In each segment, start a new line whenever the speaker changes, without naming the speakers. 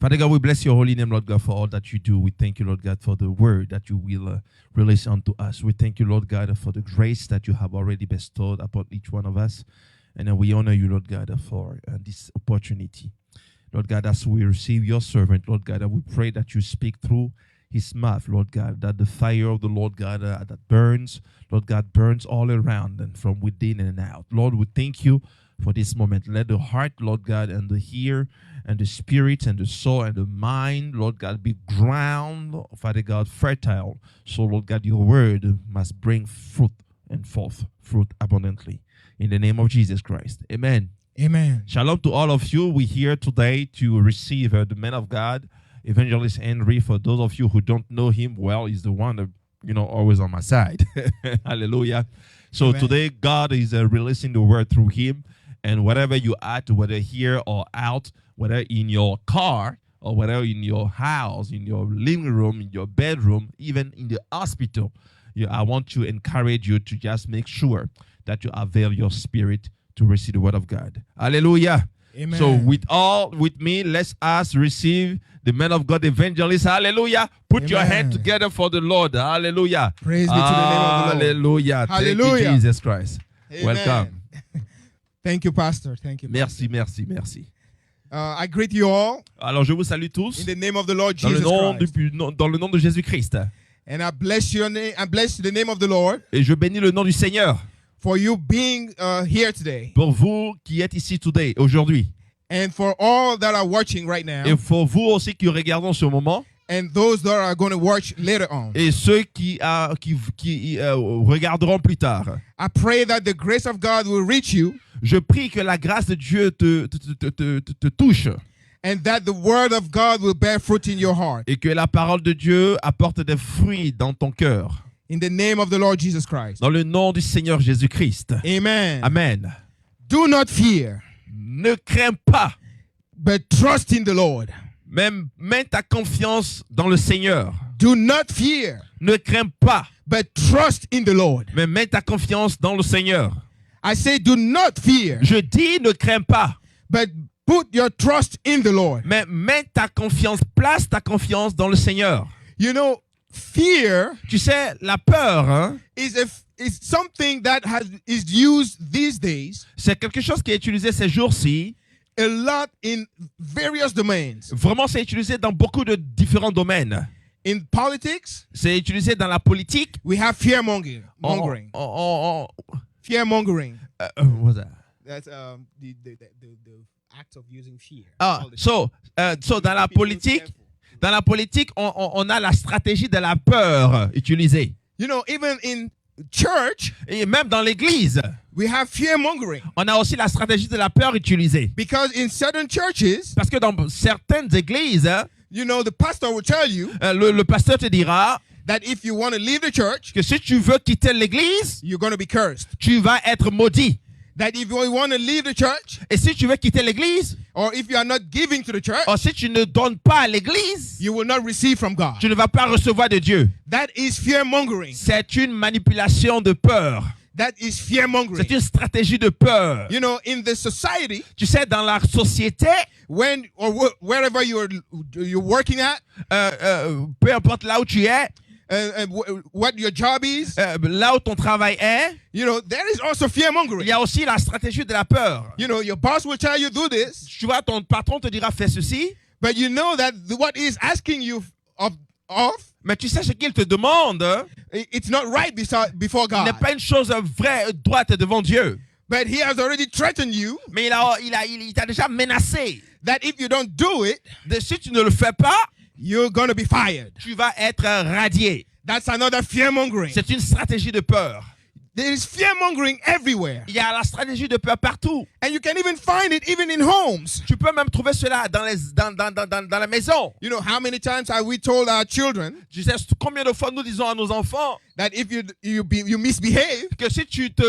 Father God, we bless your holy name, Lord God, for all that you do. We thank you, Lord God, for the word that you will release unto us. We thank you, Lord God, for the grace that you have already bestowed upon each one of us. And we honor you, Lord God, for this opportunity. Lord God, as we receive your servant, Lord God, we pray that you speak through his mouth, Lord God, that the fire of the Lord God that burns, Lord God, burns all around and from within and out. Lord, we thank you for this moment. Let the heart, Lord God, and the ear and the spirit and the soul and the mind, Lord God, be ground, Father God, fertile. So, Lord God, your word must bring fruit and forth fruit abundantly. In the name of Jesus Christ. Amen.
Amen.
Shalom to all of you. We're here today to receive the man of God, Evangelist Henry. For those of you who don't know him, well, he's the one that, always on my side. Hallelujah. So
Amen.
Today, God is releasing the word through him. And whatever you at, whether here or out, whether in your car or whether in your house, in your living room, in your bedroom, even in the hospital, I want to encourage you to just make sure that you avail your spirit to receive the word of God. Hallelujah.
Amen.
So with me, let's us receive the man of God, Evangelist. Hallelujah. Put your hand together for the Lord. Hallelujah.
Praise be to the name of the Lord.
Hallelujah.
Hallelujah.
Thank you, Jesus Christ.
Amen.
Welcome.
Thank you, Pastor. Thank you.
Merci, merci, merci.
I greet you all.
Alors, je vous salue tous
in the name of the Lord
dans
Jesus Christ.
Dans le nom de Jésus-Christ.
And I bless your name. I bless the name of the Lord
Et je bénis le nom du Seigneur
for you being here today,
pour vous qui êtes ici aujourd'hui.
and for all that are watching right now,
Et pour vous aussi qui regardons ce moment.
and those that are going to watch later on.
Et ceux qui regarderont plus tard.
I pray that the grace of God will reach you,
Je prie que la grâce de Dieu te touche
and that the word of God will bear fruit in your heart.
et que la parole de Dieu apporte des fruits dans ton cœur.
In the name of the Lord Jesus Christ.
Dans le nom du Seigneur Jésus-Christ.
Amen.
Amen.
Do not fear,
Ne crains pas,
but trust in the Lord.
même mets ta confiance dans le Seigneur.
Do not fear,
Ne crains pas,
but trust in the Lord.
mais mets ta confiance dans le Seigneur.
I say, do not fear,
Je dis ne crains pas,
but put your trust in the Lord.
mais mets ta confiance, place ta confiance dans le Seigneur.
You know, fear
Tu sais, la peur,
is something that is used these days
c'est quelque chose qui est utilisé ces jours-ci.
a lot in various domains.
Vraiment, c'est utilisé dans beaucoup de différents domaines.
In politics,
C'est utilisé dans la politique.
we have fear mongering. Fear mongering.
What's that?
That's the act of using fear.
So dans la politique, on a la stratégie de la peur utilisée.
You know, even in church,
Et même dans l'église,
we have fear mongering.
on a aussi la stratégie de la peur utilisée.
Because in certain churches,
Parce que dans certaines églises,
you know, the pastor will tell you
le pasteur te dira
that if you want to leave the church,
que si tu veux quitter l'église,
you're going to be cursed.
tu vas être maudit.
That if you want to leave the church,
Et si tu veux quitter l'église,
or if you are not giving to the church,
ou si tu ne donnes pas à l'église,
you will not receive from God.
tu ne vas pas recevoir de Dieu.
That is fear mongering.
C'est une manipulation de peur.
That is fear mongering.
C'est une stratégie de peur.
You know, in the society,
Tu sais, dans la société,
when or wherever you're working at,
peu importe là où tu es,
what your job is,
là où ton travail est,
you know, there is also fear
il
mongering.
y a aussi la stratégie de la peur.
You know, your boss will tell you do this,
Tu vois, ton patron te dira fais ceci,
but you know that what he's asking you of
mais tu sais ce qu'il te demande
it's not right before God.
n'est pas une chose vraie, droite devant Dieu.
But he has already threatened you
Mais il t'a déjà menacé.
that if you don't do it,
Si tu ne le fais pas,
you're going to be fired.
tu vas être radié.
That's another fear mongering.
C'est une stratégie de peur.
There is fear mongering everywhere.
Il y a la stratégie de peur partout.
And you can even find it even in homes.
Tu peux même trouver cela dans la maison.
You know, how many times have we told our children
Tu sais combien de fois nous disons à nos enfants
that if you misbehave,
que si tu te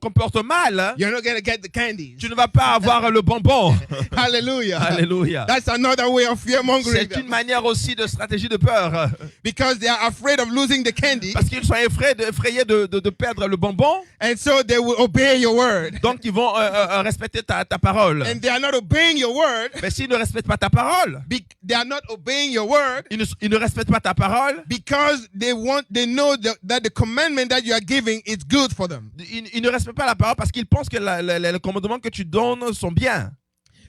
comportes mal, hein,
you're not going to get the candies.
tu ne vas pas avoir le bonbon.
Hallelujah.
Alléluia.
That's another way of fear mongering.
C'est une manière aussi de stratégie de peur.
Because they are afraid of losing the candy.
Parce qu'ils sont effrayés de perdre le bonbon.
And so they will obey your word.
Donc ils vont respecter ta parole.
And they are not obeying your word.
Mais s'ils ne respectent pas ta parole,
They are not obeying your word.
ils ne respectent pas ta parole,
Because they know that the commandment that you are giving is good for them.
ils ne respectent pas la parole parce qu'ils pensent que les commandements que tu donnes sont bien.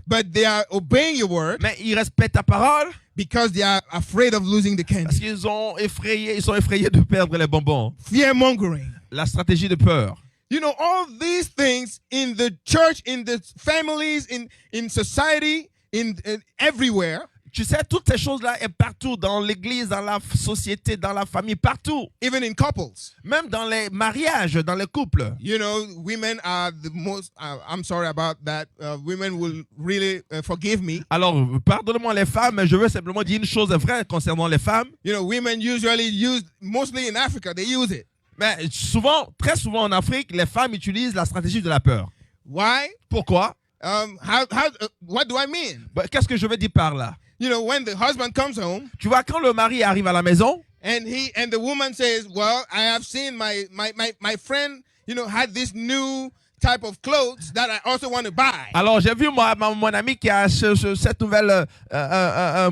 But they are obeying your word
Mais ils respectent ta parole
because they are afraid of losing the
parce
candy.
qu'ils sont effrayés de perdre les bonbons.
Fear mongering.
La stratégie de peur.
You know, all these things in the church, in the families, in society, in everywhere.
Tu sais, toutes ces choses-là est partout, dans l'église, dans la société, dans la famille, partout.
Even in couples.
Même dans les mariages, dans les couples.
You know, women are the most, I'm sorry about that. Women will really forgive me.
Alors, pardonnez-moi les femmes, mais je veux simplement dire une chose vraie concernant les femmes.
You know, women usually use, mostly in Africa, they use it.
Mais souvent, très souvent en Afrique, les femmes utilisent la stratégie de la peur.
Why?
Pourquoi?
What do I mean?
Qu'est-ce que je veux dire par là?
You know, when the husband comes home,
Tu vois, quand le mari arrive à la maison,
and the woman says, "Well, I have seen my friend, you know, had this new type of clothes that I also want to buy."
alors j'ai vu mon ami qui a cette nouvelle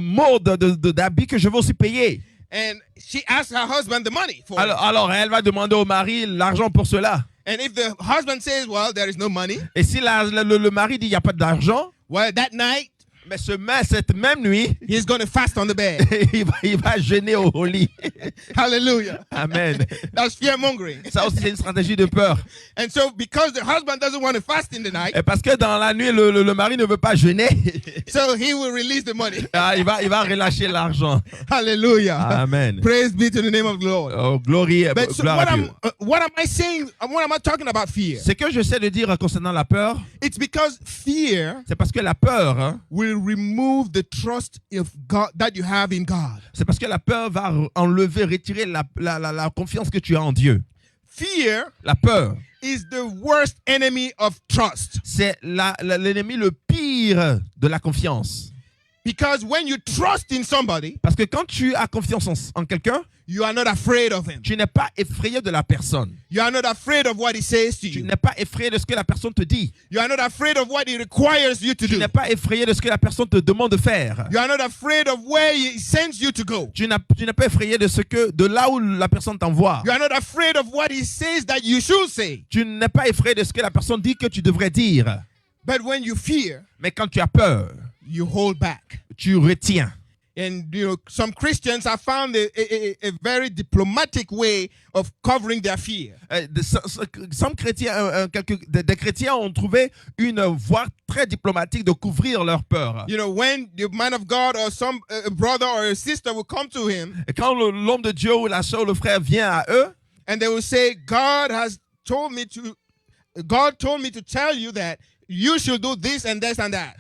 mode d'habits que je veux aussi payer.
And she asks her husband the money for it.
Alors elle va demander au mari l'argent pour cela.
And if the husband says, "Well, there is no money,"
Et si le mari dit il n'y a pas d'argent,
well, that night
mais cette même nuit,
he's going to fast on the bed.
il va jeûner au lit.
Hallelujah.
Amen.
That's fear mongering.
Ça aussi c'est une stratégie de peur.
And so, because the husband doesn't want to fast in the night,
Et parce que dans la nuit le mari ne veut pas jeûner,
so he will release the money.
il va relâcher l'argent.
Hallelujah.
Amen.
Praise be to the name of the Lord.
Oh, gloire à Dieu.
What am I saying? What am I talking about fear?
Ce que j'essaie de dire concernant la peur,
It's because fear
c'est parce que la peur, hein,
will remove the trust of God that you have in God.
c'est parce que la peur va enlever, retirer la confiance que tu as en Dieu.
Fear
La peur,
is the worst enemy of trust.
c'est l'ennemi le pire de la confiance.
Because when you trust in somebody,
Parce que quand tu as confiance en quelqu'un,
you are not afraid of him.
tu n'es pas effrayé de la personne.
You are not afraid of what he says to
Tu
you.
n'es pas effrayé de ce que la personne te dit.
You are not afraid of what he requires you to
Tu
do.
n'es pas effrayé de ce que la personne te demande de faire.
You are not afraid of where he sends you to go.
Tu n'es pas effrayé de là où la personne t'envoie.
You are not afraid of what he says that you should say.
Tu n'es pas effrayé de ce que la personne dit que tu devrais dire.
But when you fear,
Mais quand tu as peur,
you hold back.
tu retiens.
And you know, some Christians have found a very diplomatic way of covering their fear.
Des chrétiens ont trouvé une voie très diplomatique de couvrir leur peur.
You know, when the man of God or some brother or a sister will come to him,
Et quand l'homme de Dieu ou la soeur ou le frère vient à eux,
and they will say, God told me to tell you that you should do this and this and that.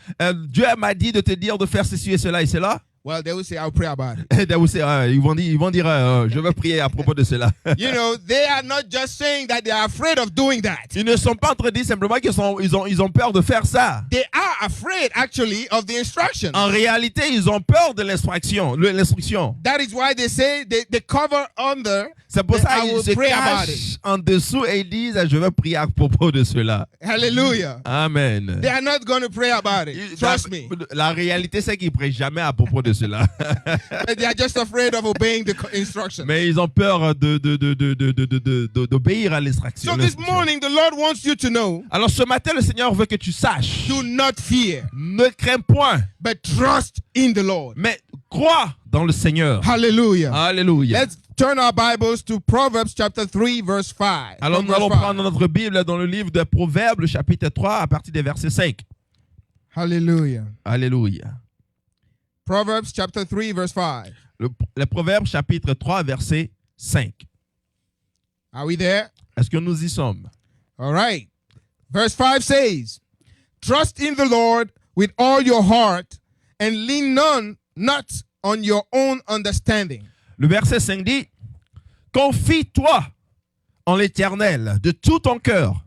Dieu m'a dit de te dire de faire ceci et cela et cela.
Well, they will say, I'll pray about it.
Ils vont dire je vais prier à propos de cela.
You know, they are not just saying that they are afraid of doing that.
Ils ne sont pas en train de dire simplement qu'ils ont peur de faire ça.
They are afraid, actually, of the instructions.
En réalité, ils ont peur de l'instruction.
That is why they say they cover under.
C'est pour ça
I
qu'ils
will
se
pray about
cachent
it.
en dessous et ils disent je vais prier à propos de cela.
Hallelujah.
Amen.
They are not going to pray about it. Trust me.
La réalité, c'est qu'ils ne prient jamais à propos de cela.
But they are just afraid of obeying the instructions.
Mais ils ont peur d'obéir à l'instruction.
So this morning, the Lord wants you to know,
Alors ce matin, le Seigneur veut que tu saches.
do not fear,
Ne crains point,
but trust in the Lord.
mais crois dans le Seigneur.
Hallelujah.
Alléluia.
Let's turn our Bibles to Proverbs chapter 3, verse 5.
Alors
From
nous
verse
allons
5.
prendre notre Bible dans le livre de Proverbes, le chapitre 3, à partir des versets 5.
Hallelujah.
Alléluia.
Proverbs chapter 3, verse 5.
Le Proverbe, chapitre 3, verset 5.
Are we there?
Est-ce que nous y sommes?
All right. Verse 5 says, trust in the Lord with all your heart and lean not on your own understanding.
Le verset 5 dit confie-toi en l'Éternel de tout ton cœur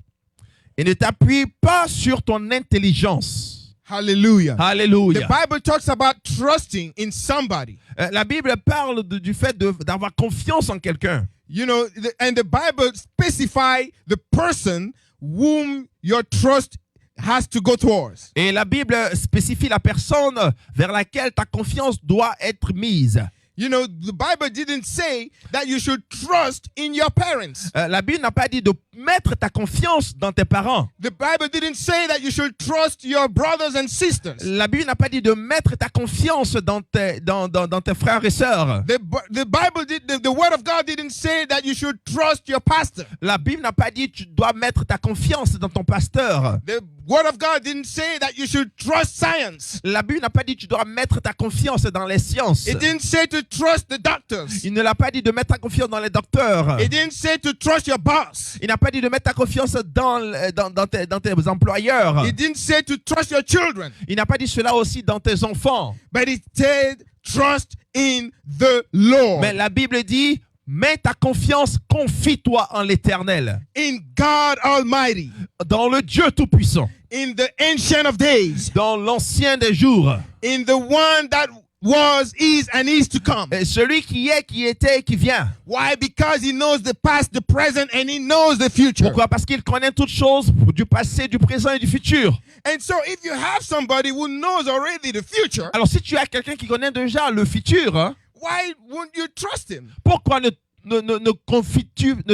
et ne t'appuie pas sur ton intelligence.
Hallelujah. The
Alléluia.
Bible talks about trusting in somebody.
La Bible parle du fait d'avoir confiance en quelqu'un.
You know, and the Bible specifies the person whom your trust has to go towards.
Et la Bible spécifie la personne vers laquelle ta confiance doit être mise.
You know, the Bible didn't say that you should trust in your parents.
La Bible n'a pas dit de mettre ta confiance dans tes parents.
The Bible didn't say that you should trust your brothers and sisters.
La Bible n'a pas dit de mettre ta confiance dans tes frères et sœurs.
The Bible the Word of God didn't say that you should trust your pastor.
La Bible n'a pas dit tu dois mettre ta confiance dans ton pasteur.
The Word of God didn't say that you should trust science.
La Bible n'a pas dit tu dois mettre ta confiance dans les sciences.
It didn't say to trust the doctors.
Il ne l'a pas dit de mettre ta confiance dans les docteurs.
It didn't say to trust your boss.
Il n'a pas dit de mettre ta confiance dans tes employeurs.
It didn't say to trust your children.
Il n'a pas dit cela aussi dans tes enfants.
But it said trust in the Lord.
Mais la Bible dit, mets ta confiance, confie-toi en l'Éternel.
In God Almighty.
Dans le Dieu Tout-Puissant.
In the Ancient of Days.
Dans l'Ancien des jours.
In the one that was, is, and is to come.
Et celui qui est, qui était et qui vient.
Why? Because he knows the past, the present, and he knows the future.
Pourquoi? Parce qu'il connaît toutes choses du passé, du présent et du futur.
And so if you have somebody who knows already the future,
Alors si tu as quelqu'un qui connaît déjà le futur, hein,
why won't you trust him?
pourquoi ne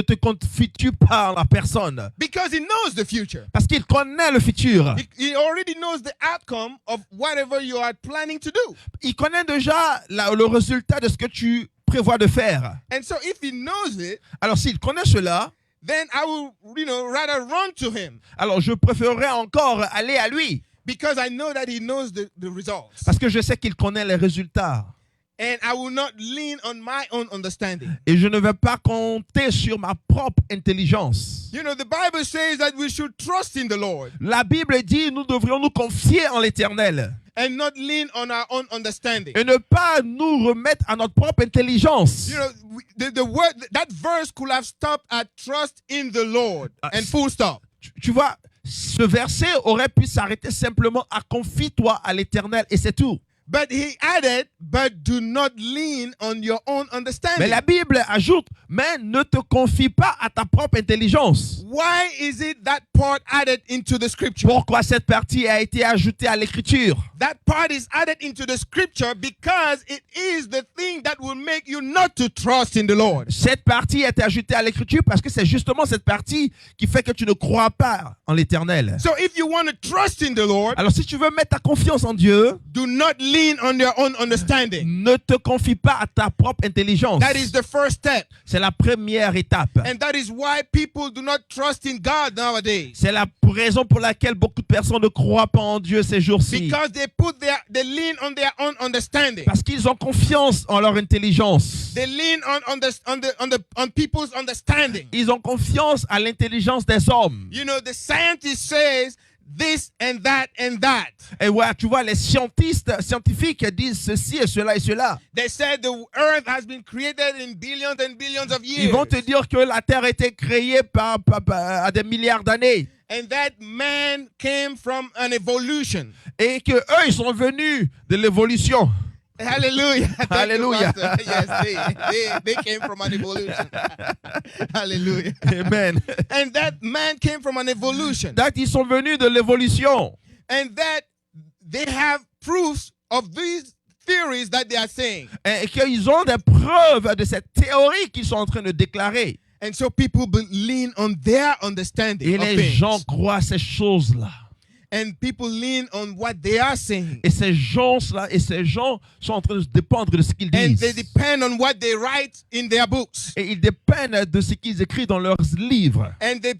te confies-tu pas en la personne?
Because he knows the future.
Parce qu'il connaît le futur.
He already knows the outcome of whatever you are planning to do.
Il connaît déjà le résultat de ce que tu prévois de faire.
And so if he knows it,
Alors s'il connaît cela,
then I will, rather run to him.
alors je préférerais encore aller à lui.
Because I know that he knows the results.
Parce que je sais qu'il connaît les résultats.
And I will not lean on my own understanding.
Et je ne vais pas compter sur ma propre intelligence.
You know, the Bible says that we should trust in the Lord.
La Bible dit nous devrions nous confier en l'Éternel.
And not lean on our own understanding.
Et ne pas nous remettre à notre propre intelligence.
You know, the word, that verse could have stopped at trust in the Lord and full stop.
Tu vois, ce verset aurait pu s'arrêter simplement à confie-toi à l'Éternel et c'est tout.
But he added, but do not lean on your own understanding.
Mais la Bible ajoute, mais ne te confie pas à ta propre intelligence.
Why is it that part added into the scripture?
Pourquoi cette partie a été ajoutée à l'écriture?
That part is added into the scripture because it is the thing that will make you not to trust in the Lord.
Cette partie a été ajoutée à l'écriture parce que c'est justement cette partie qui fait que tu ne crois pas en l'Éternel.
So if you want to trust in the Lord,
Alors si tu veux mettre ta confiance en Dieu,
do not lean on your own understanding.
ne te confie pas à ta propre intelligence.
That is the first step.
C'est la première étape.
And that is why people do not trust in God nowadays.
C'est la raison pour laquelle beaucoup de personnes ne croient pas en Dieu ces jours-ci.
Because they lean on their own understanding.
Parce qu'ils ont confiance en leur intelligence.
They lean on people's understanding.
Ils ont confiance à l'intelligence des hommes.
You know, the scientist says this and that and that.
Et ouais, tu vois, les scientifiques disent ceci et cela et cela.
They said the earth has been created in billions and billions of years.
Ils vont te dire que la Terre a été créée à des milliards d'années.
And that man came from an evolution.
Et que eux, ils sont venus de l'évolution.
Hallelujah.
Hallelujah.
Yes, they came from an evolution. Hallelujah.
Amen.
And that man came from an evolution.
Donc, ils sont venus de l'évolution.
And that they have proofs of these theories that they are saying.
Et qu'ils ont des preuves de cette théorie qu'ils sont en train de déclarer.
And so people lean on their understanding
Et
of
les
things.
gens croient ces choses-là.
And people lean on what they are saying.
Et ces gens-là, et ces gens sont en train de dépendre de ce qu'ils
And
disent.
they depend on what they write in their books.
Et ils dépendent de ce qu'ils écrivent dans leurs livres.
And they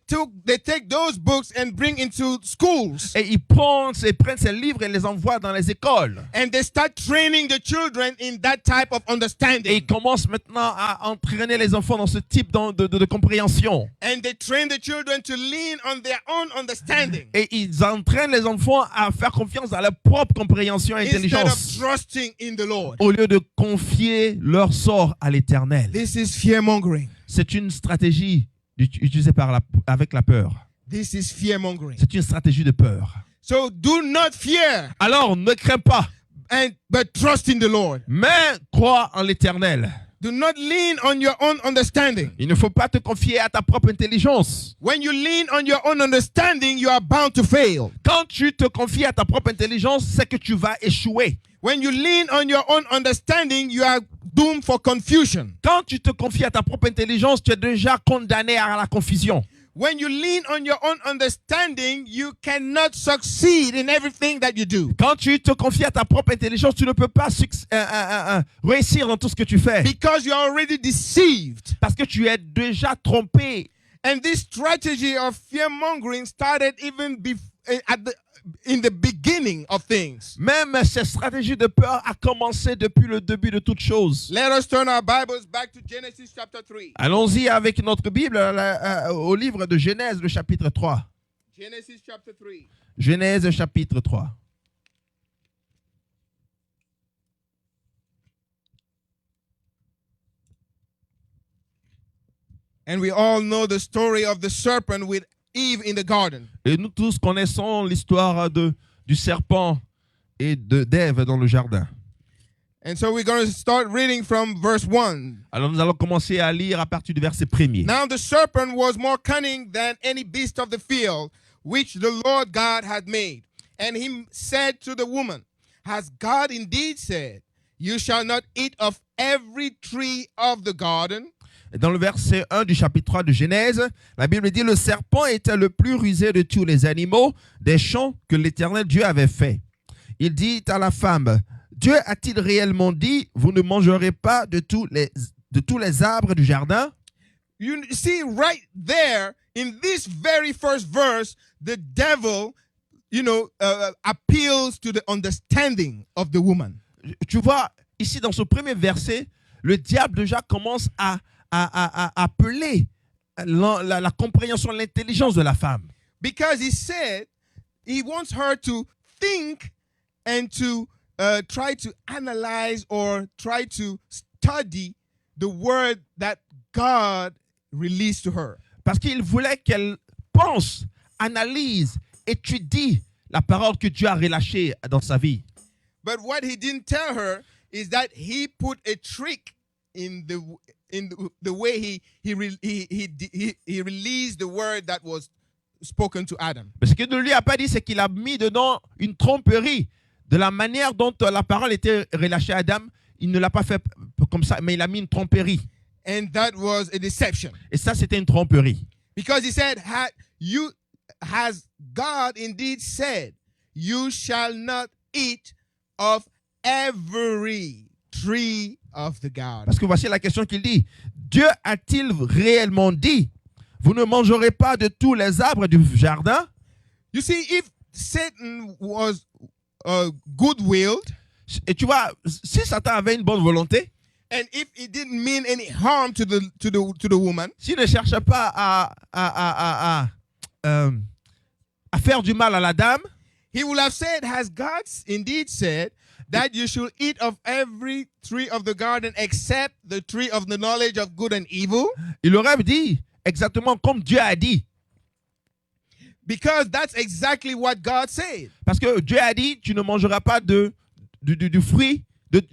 take those books and bring into schools.
Et ils prennent ces livres et les envoient dans les écoles.
And they start training the children in that type of
Et
understanding.
ils commencent maintenant à entraîner les enfants dans ce type de compréhension.
And they train the children to lean on their own understanding.
Et ils entraînent les enfants à faire confiance à leur propre compréhension et
Instead of
intelligence.
trusting in the Lord.
Au lieu de confier leur sort à l'Éternel.
This is fear mongering.
c'est une stratégie utilisée avec la peur.
This is fear-mongering.
C'est une stratégie de peur.
So do not fear,
Alors, ne crains pas,
but trust in the Lord.
mais crois en l'Éternel.
Do not lean on your own understanding.
Il ne faut pas te confier à ta propre intelligence.
When you lean on your own understanding, you are bound to fail.
Quand tu te confies à ta propre intelligence, c'est que tu vas échouer.
When you lean on your own understanding, you are doomed for confusion.
Quand tu te confies à ta propre intelligence, tu es déjà condamné à la confusion.
When you lean on your own understanding, you cannot succeed in everything that you do.
Quand tu te confies à ta propre intelligence, tu ne peux pas réussir dans tout ce que tu fais.
Because you are already deceived.
Parce que tu es déjà trompé.
And this strategy of fear-mongering started even in the beginning of things.
Même cette stratégie de peur a commencé depuis le début de toutes choses.
Let us turn our Bibles back to Genesis chapter 3.
Allons-y avec notre Bible au livre de Genèse, le chapitre 3.
Genesis chapter 3.
Genèse, chapitre 3.
And we all know the story of the serpent with Eve in the garden.
Et nous tous connaissons l'histoire du serpent et d'Ève dans le jardin.
And so we're going to start reading from verse 1.
Alors nous allons commencer à lire à partir du verset 1er.
Now the serpent was more cunning than any beast of the field, which the Lord God had made. And he said to the woman, Has God indeed said, You shall not eat of every tree of the garden?
Dans le verset 1 du chapitre 3 de Genèse, la Bible dit « Le serpent était le plus rusé de tous les animaux des champs que l'Éternel Dieu avait fait. Il dit à la femme, Dieu a-t-il réellement dit, vous ne mangerez pas de tous les arbres du jardin ?»
You see right there, in this very first verse, the devil, appeals to the understanding of the woman.
Tu vois, ici dans ce premier verset, le diable déjà commence à appeler la compréhension, l'intelligence de la femme.
Because he said he wants her to think and to try to analyze or try to study the word that God released to her.
Parce qu'il voulait qu'elle pense, analyse, étudie la parole que Dieu a relâchée dans sa vie.
But what he didn't tell her is that he put a trick in the way he released the word that was spoken to Adam.
Mais ce qu'il ne lui a pas dit, c'est qu'il a mis dedans une tromperie. De la manière dont la parole était relâchée à Adam, il ne l'a pas fait comme ça, mais il a mis une tromperie.
And that was a deception.
Et ça, c'était une tromperie.
Because he said, has God indeed said, you shall not eat of every tree of the garden.
Parce que voici la question qu'il dit. Dieu a-t-il réellement dit, vous ne mangerez pas de tous les arbres du jardin?
You see, if Satan was good-willed,
et tu vois, si Satan avait une bonne volonté,
and if he didn't mean any harm to the woman,
s'il ne cherchait pas à faire du mal à la dame,
he would have said, has God indeed said that you should eat of every tree of the garden except the tree of the knowledge of good and evil?
Il aurait dit exactement comme Dieu a dit.
Because that's exactly what God said.
Parce que Dieu a dit, tu ne mangeras pas du fruit,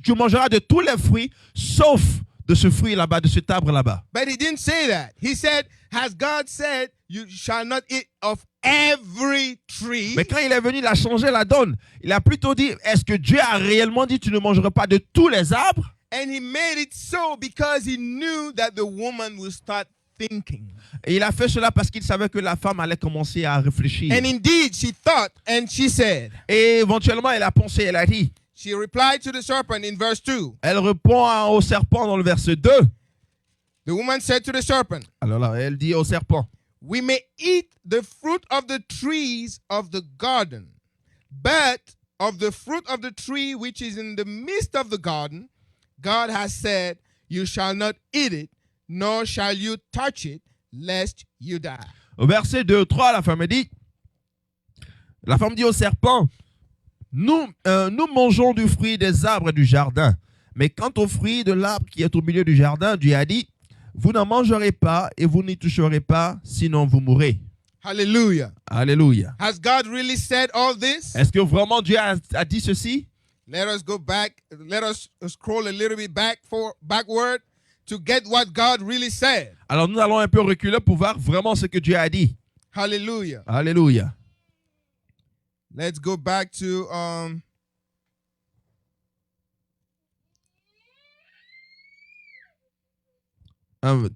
tu mangeras de tous les fruits, sauf de ce fruit là-bas, de cet arbre là-bas.
But he didn't say that. He said, has God said, you shall not eat of every tree?
Mais quand il est venu, il a changé la donne. Il a plutôt dit, est-ce que Dieu a réellement dit, tu ne mangeras pas de tous les arbres?
And he made it so because he knew that the woman would start thinking.
Et il a fait cela parce qu'il savait que la femme allait commencer à réfléchir.
And indeed, she thought and she said.
Et éventuellement, elle a pensé, elle a dit.
She replied to the serpent in verse 2.
Elle répond au serpent dans le verset 2.
The woman said to the serpent.
Alors là, elle dit au serpent.
We may eat the fruit of the trees of the garden, but of the fruit of the tree which is in the midst of the garden, God has said, you shall not eat it, nor shall you touch it, lest you die.
Au verset 2, 3, la femme dit au serpent, nous mangeons du fruit des arbres du jardin, mais quant au fruit de l'arbre qui est au milieu du jardin, Dieu a dit, vous n'en mangerez pas et vous n'y toucherez pas, sinon vous mourrez.
Hallelujah.
Alléluia.
Has God really said all this?
Est-ce que vraiment Dieu a dit ceci?
Let us go back. Let us scroll a little bit backward to get what God really said.
Alors nous allons un peu reculer pour voir vraiment ce que Dieu a dit.
Hallelujah.
Alléluia.
Let's go back to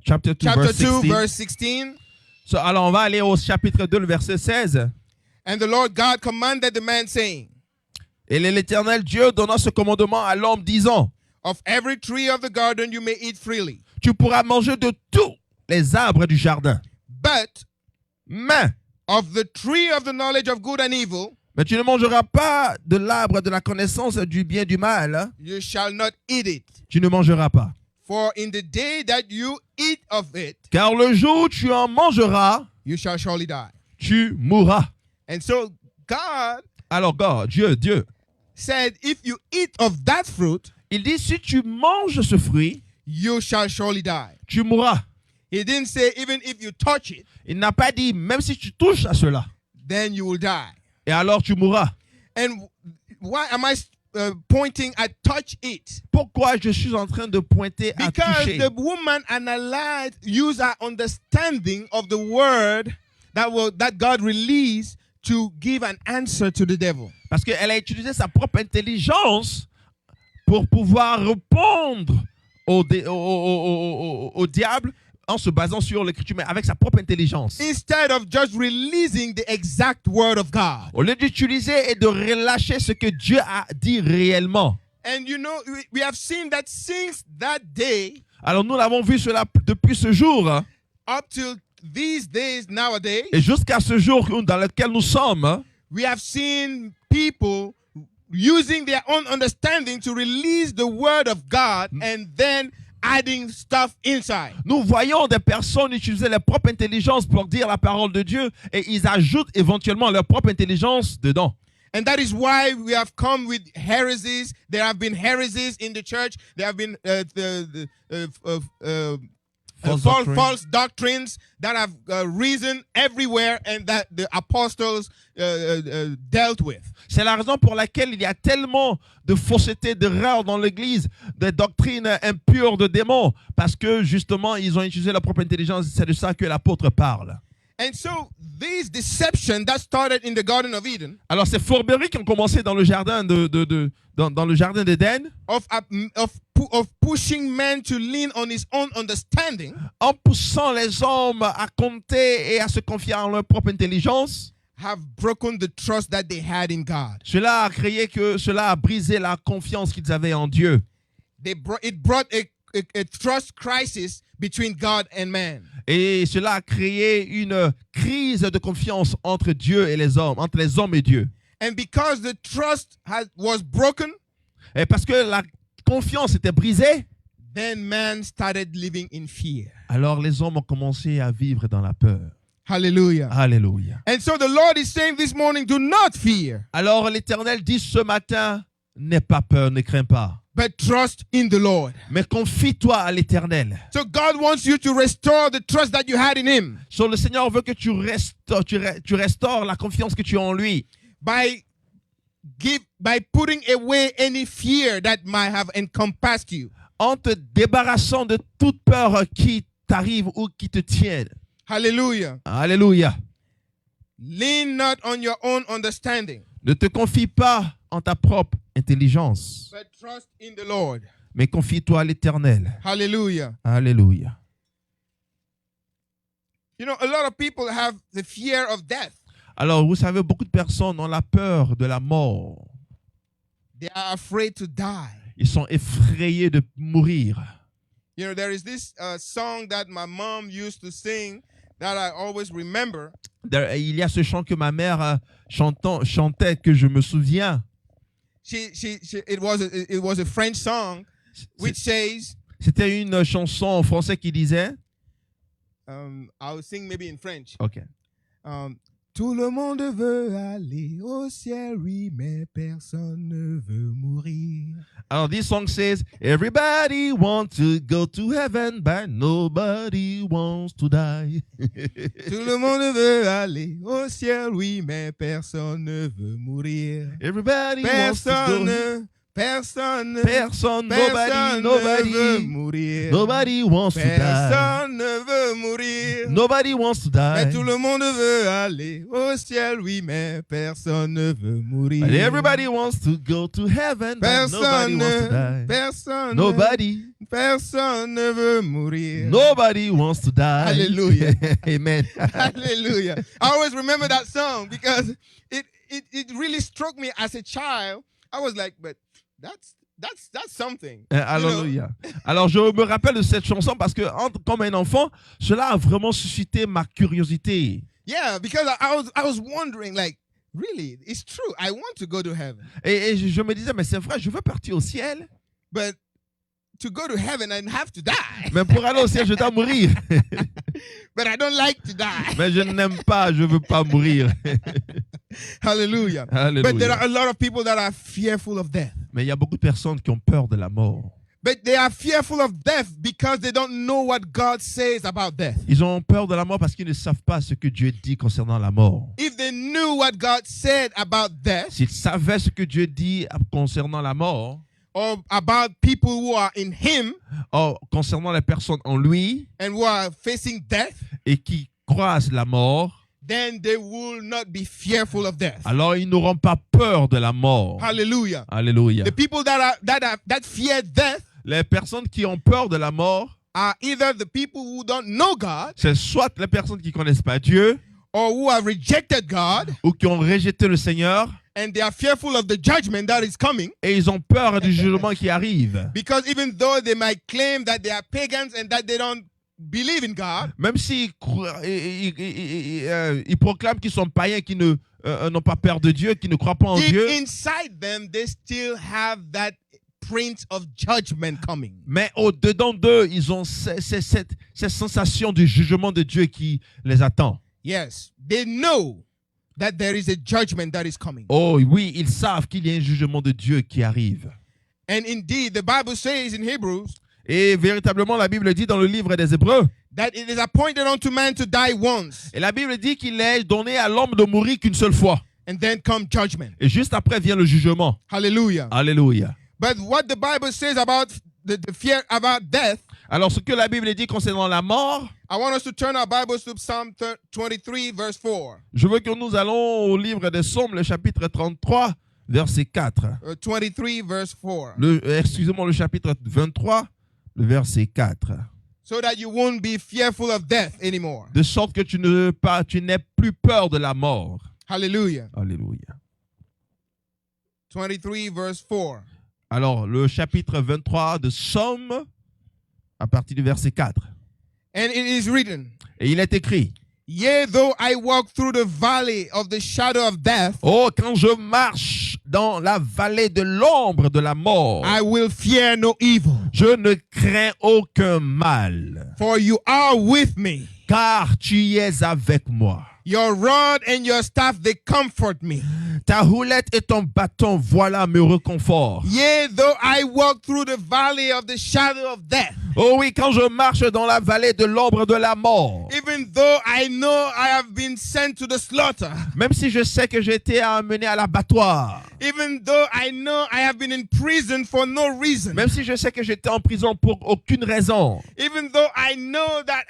Chapter 2,
chapter
verse
2,
16.
verse 16.
So, alors on va aller au chapitre 2, le verset 16.
And the Lord God commanded the man, saying,
Et l'Éternel Dieu donna ce commandement à l'homme, disant,
of every tree of the garden you may eat freely,
tu pourras manger de tous les arbres du jardin,
but
mais
of the tree of the knowledge of good and evil
tu ne mangeras pas de l'arbre de la connaissance du bien et du mal.
you shall not eat it.
Tu ne mangeras pas.
For in the day that you eat of it,
Car le jour où tu en mangeras,
you shall surely die.
tu mourras.
And so God
Alors Dieu,
said, if you eat of that fruit,
il dit, si tu manges ce fruit,
you shall surely die.
tu mourras.
He didn't say, even if you touch it,
Il n'a pas dit, même si tu touches à cela,
then you will die.
et alors tu mourras.
And why am I pointing at touch it?
Pourquoi je suis en train de pointer à
Because
toucher?
the woman analyzed, used her understanding of the word that God released to give an answer to the devil.
Parce qu'elle a utilisé sa propre intelligence pour pouvoir répondre au diable en se basant sur l'écriture, mais avec sa propre intelligence.
Instead of just releasing the exact word of God.
Au lieu d'utiliser et de relâcher ce que Dieu a dit réellement.
And you know, we have seen that since that day,
Alors nous l'avons vu cela depuis ce jour, hein,
up till these days nowadays,
et jusqu'à ce jour dans lequel nous sommes, hein,
we have seen people using their own understanding to release the word of God and then adding stuff inside.
nous voyons des personnes utiliser leur propre intelligence pour dire la parole de Dieu et ils ajoutent éventuellement leur propre intelligence dedans.
And that is why we have come with heresies. There have been heresies in the church. There have been false doctrines that have risen everywhere and that the apostles dealt with.
C'est la raison pour laquelle il y a tellement de fausseté, d'erreurs dans l'Église, de doctrines impures de démons, parce que justement, ils ont utilisé leur propre intelligence. C'est de ça que l'apôtre parle.
And so these deception that started in the Garden of Eden,
Alors, ces fourberies qui ont commencé dans le jardin dans le jardin d'Éden,
of pushing man to lean on his own understanding,
en poussant les hommes à compter et à se confier en leur propre intelligence,
have broken the trust that they had in God.
cela a brisé la confiance qu'ils avaient en Dieu.
It brought a trust crisis between God and man.
Et cela a créé une crise de confiance entre Dieu et les hommes, entre les hommes et Dieu.
And because the trust was broken,
Et parce que la confiance était brisée,
then man started living in fear.
alors les hommes ont commencé à vivre dans la peur.
Hallelujah.
Alléluia.
And so the Lord is saying this morning, do not fear,
Alors l'Éternel dit ce matin, n'aie pas peur, ne crains pas,
but trust in the Lord.
mais confie-toi à l'Éternel.
So God wants you to restore the trust that you had in Him
So, le Seigneur veut que tu restaures la confiance que tu as en lui
by putting away any fear that might have encompassed you.
en te débarrassant de toute peur qui t'arrive ou qui te tienne.
Hallelujah.
Alléluia.
Lean not on your own understanding,
Ne te confie pas en ta propre intelligence,
but trust in the Lord.
mais confie-toi à l'Éternel.
Hallelujah.
Alléluia.
You know, a lot of people have the fear of death.
Alors, vous savez, beaucoup de personnes ont la peur de la mort.
They are afraid to die.
Ils sont effrayés de mourir.
You know, there is this song that my mom used to sing that I always remember.
Il y a ce chant que ma mère chantait que je me souviens.
It was a French song which says,
C'était une chanson en français qui disait,
I'll sing maybe in French.
OK.
Tout le monde veut aller au ciel, oui, mais personne ne veut mourir.
Alors, this song says, everybody wants to go to heaven, but nobody wants to die.
Tout le monde veut aller au ciel, oui, mais personne ne veut mourir.
Everybody wants to go.
Personne,
Personne,
personne ne veut
nobody,
mourir.
nobody wants to die.
Personne ne veut mourir.
Nobody wants to
Mais
die.
tout le monde veut aller au ciel, oui, mais personne ne veut mourir.
But everybody wants to go to heaven, but nobody
Personne,
wants to die.
personne,
Nobody,
personne ne veut mourir.
nobody wants to die.
Hallelujah.
Amen.
Hallelujah. I always remember that song because it really struck me as a child. I was like, but that's something.
Alléluia. Alors, je me rappelle de cette chanson parce que, comme un enfant, cela a vraiment suscité ma curiosité.
Yeah, because I was wondering, like, really, it's true. I want to go to heaven.
Et je me disais, mais c'est vrai, je veux partir au ciel.
But to go to heaven, I have to die.
Mais pour aller au ciel, je dois mourir.
But I don't like to die.
Mais je n'aime pas, je veux pas mourir.
Hallelujah.
Hallelujah.
But there are a lot of people that are fearful of death.
Mais il y a beaucoup de personnes qui ont peur de la mort.
But they are fearful of death because they don't know what God says about death.
Ils ont peur de la mort parce qu'ils ne savent pas ce que Dieu dit concernant la mort.
If they knew what God said about death,
S'ils savaient ce que Dieu dit concernant la mort,
or about people who are in Him
concernant les personnes en lui
and who are facing death,
et qui croisent la mort,
then they will not be fearful of death.
alors ils n'auront pas peur de la mort.
Hallelujah.
Alléluia.
The people that fear death
Les personnes qui ont peur de la mort,
are either the people who don't know God
c'est soit les personnes qui ne connaissent pas Dieu
or who have rejected God
ou qui ont rejeté le Seigneur
and they are fearful of the judgment that is coming.
et ils ont peur du jugement qui arrive.
Because even though they might claim that they are pagans and that they don't believe in God,
Même s'ils ils proclament qu'ils sont païens, qui n'ont pas peur de Dieu, qui ne croient pas en
deep
Dieu,
inside them, they still have that print of judgment coming.
mais au-dedans d'eux, ils ont cette sensation du jugement de Dieu qui les attend.
Yes, they know that there is a judgment that is coming.
Oh oui, ils savent qu'il y a un jugement de Dieu qui arrive.
And indeed, the Bible says in Hebrews
Et véritablement, la Bible dit dans le livre des Hébreux,
that it is appointed unto man to die once,
et la Bible dit qu'il est donné à l'homme de mourir qu'une seule fois.
and then come judgment.
Et juste après vient le jugement.
Hallelujah.
Alléluia.
But what the Bible says about the fear about death,
Alors, ce que la Bible dit concernant la mort,
I want us to turn our Bibles to Psalm 23, verse 4.
je veux que nous allons au livre des Psaumes, le chapitre 33, verset 4.
23, verse 4.
Excusez-moi, le chapitre 23, le verset 4.
So that you won't be fearful of death anymore.
De sorte que tu n'aies plus peur de la mort.
Hallelujah.
Alléluia.
23, verse 4.
Alors, le chapitre 23 de Psaume, à partir du verset 4.
And it is written,
Et il est écrit,
yea, though I walk through the valley of the shadow of death,
oh, quand je marche dans la vallée de l'ombre de la mort,
I will fear no evil.
je ne crains aucun mal,
For you are with me.
car tu es avec moi.
Your rod and your staff, they comfort me.
Ta houlette et ton bâton, voilà, me réconfort.
Yea, though I walk through the valley of the shadow of death,
Oh oui, quand je marche dans la vallée de l'ombre de la mort,
even though I know I have been sent to the slaughter,
même si je sais que j'ai été amené à l'abattoir,
even though I know I have been in prison for no reason,
même si je sais que j'étais en prison pour aucune raison,
even though I know that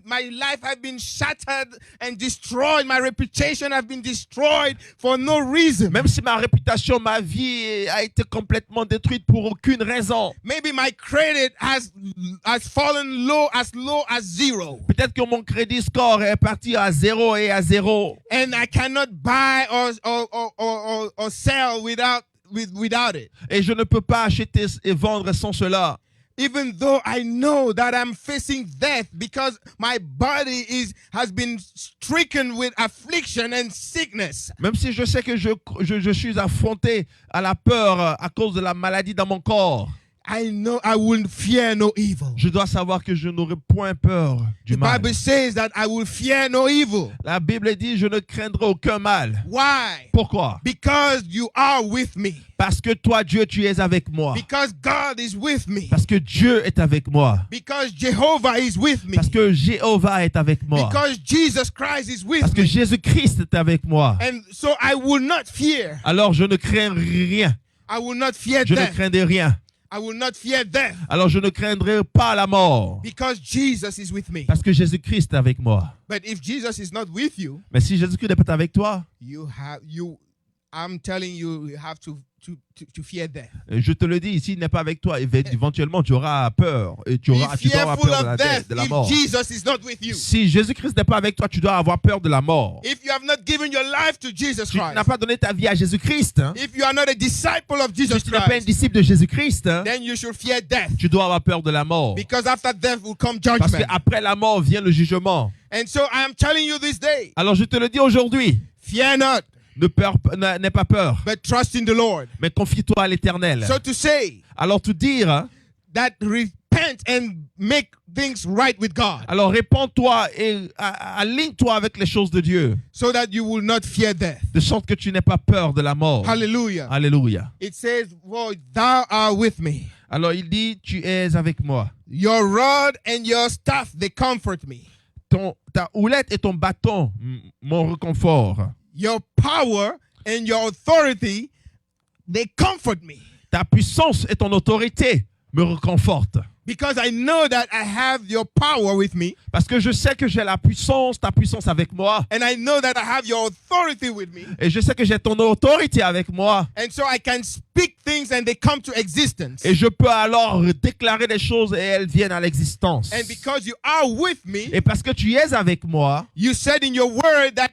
my life has been shattered and destroyed, my reputation has been destroyed for no reason.
même si ma réputation, ma vie a été complètement détruite pour aucune raison,
Maybe my credit has fallen low as 0.
peut-être que mon crédit score est parti à 0 et à 0,
And I cannot buy or sell without it.
et je ne peux pas acheter et vendre sans cela.
Even though I know that I'm facing death because my body has been stricken with affliction and sickness.
Même si je sais que je suis affronté à la peur à cause de la maladie dans mon corps.
I know I will fear no evil.
Je dois savoir que je n'aurai point peur du
The
mal.
Bible says that I will fear no evil.
La Bible dit, je ne craindrai aucun mal.
Why?
Pourquoi?
Because you are with me.
Parce que toi, Dieu, tu es avec moi.
Because God is with me.
Parce que Dieu est avec moi.
Because Jehovah is with me.
Parce que Jéhovah est avec moi.
Because Jesus Christ is with
Parce que
me.
Jésus-Christ est avec moi.
And so I will not fear.
Alors je ne crains rien.
I will not fear
Je ne
death.
craindrai rien.
I will not fear death.
Alors je ne craindrai pas la mort.
Because Jesus is with me.
Parce que Jésus-Christ est avec moi.
But if Jesus is not with you,
Mais si Jésus-Christ n'est pas avec toi,
I'm telling you, you have to fear death.
je te le dis, s'il n'est pas avec toi, éventuellement tu auras peur. Et tu
Be
dois avoir
fearful
peur
of death
de la
if
mort.
Jesus is not with you.
Si Jésus-Christ n'est pas avec toi, tu dois avoir peur de la mort.
If you have not given your life to Jesus
Tu n'as
Christ,
pas donné ta vie à Jésus-Christ, hein,
if you are not a disciple of Jesus
si tu n'es pas un
Christ,
disciple de Jésus-Christ, hein,
then you should fear death.
tu dois avoir peur de la mort.
Because after death will come
Parce
judgment.
qu'après la mort vient le jugement.
And so I am telling you this day,
Alors je te le dis aujourd'hui,
fear not,
n'aie pas peur,
but trust in the Lord.
mais confie-toi à l'Éternel.
So to say
Alors te dire, hein,
that repent and make things right with God,
alors répands-toi et aligne-toi avec les choses de Dieu,
so that you will not fear death.
de sorte que tu n'aies pas peur de la mort.
Hallelujah.
Alléluia.
It says, "For thou art with me.
Alors il dit, tu es avec moi.
Your rod and your staff, they comfort me.
Ta houlette et ton bâton, mon réconfort.
Your power and your authority, they comfort me.
Ta puissance et ton autorité me réconfortent.
Because I know that I have your power with me.
Parce que je sais que j'ai la puissance, ta puissance avec moi.
And I know that I have your authority with me.
Et je sais que j'ai ton autorité avec moi.
And so I can speak things and they come to existence.
Et je peux alors déclarer des choses et elles viennent à l'existence.
And because you are with me,
Et parce que tu es avec moi,
you said in your word that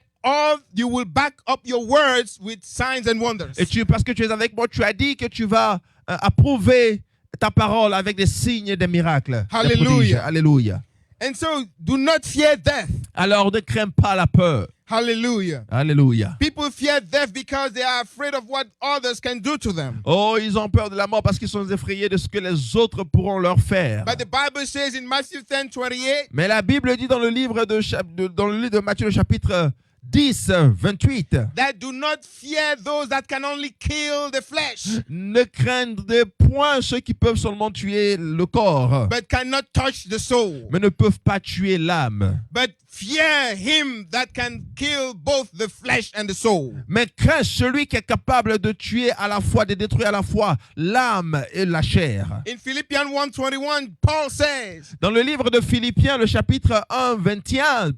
you will back up your words with signs and wonders.
et parce que tu es avec moi, tu as dit que tu vas approuver ta parole avec des signes et des miracles.
Hallelujah.
Des prodiges. Alléluia.
And so do not fear death.
Alors ne crains pas la peur.
Hallelujah.
Alléluia.
People fear death because they are afraid of what others can do to them.
Oh, ils ont peur de la mort parce qu'ils sont effrayés de ce que les autres pourront leur faire.
But the Bible says in Matthew 10:28,
Mais la Bible dit dans le livre de Matthieu, le chapitre 10, 28,
that do not fear those that can only kill the flesh,
ne craignez point ceux qui peuvent seulement tuer le corps,
but cannot touch the soul.
mais ne peuvent pas tuer l'âme.
But fear him that can kill both the flesh and the soul.
Mais crains celui qui est capable de tuer à la fois, de détruire à la fois l'âme et la chair.
In Philippians 1:21, Paul says,
Dans le livre de Philippiens, le chapitre 1, 21,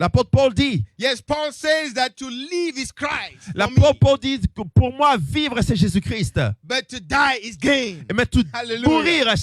l'apôtre Paul dit,
yes, Paul says that to live is Christ. For me,
l'apôtre Paul dit que pour moi, vivre, c'est Jésus-Christ.
but to die is gain.
Mais tout
Hallelujah.
mourir,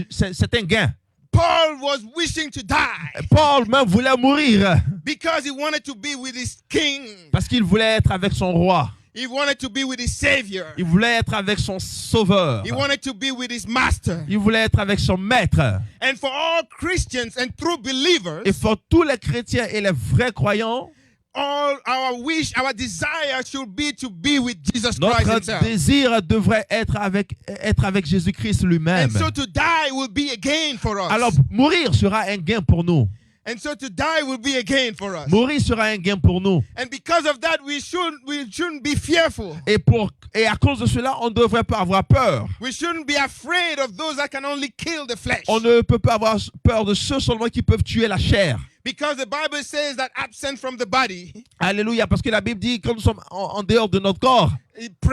c'est un gain.
Paul was wishing to die
Paul même voulait mourir
because he wanted to be with his king.
parce qu'il voulait être avec son roi.
He wanted to be with his savior.
Il voulait être avec son sauveur.
He wanted to be with his master.
Il voulait être avec son maître.
And for all Christians and true believers,
Et pour tous les chrétiens et les vrais croyants,
all our wish, our desire should be with Jesus Christ
notre
himself.
désir devrait être avec Jésus-Christ lui-même.
And so to die will be a gain for us.
Alors, mourir sera un gain pour nous.
And so to die will be a gain for us.
Mourir sera un gain pour nous.
And because of that, we shouldn't be fearful.
Et à cause de cela, on ne devrait pas avoir peur.
We shouldn't be afraid of those that can only kill the flesh.
On ne peut pas avoir peur de ceux seulement qui peuvent tuer la chair.
Because the Bible says that absent from the body
Alléluia, parce que la Bible dit que quand nous sommes en dehors de notre corps,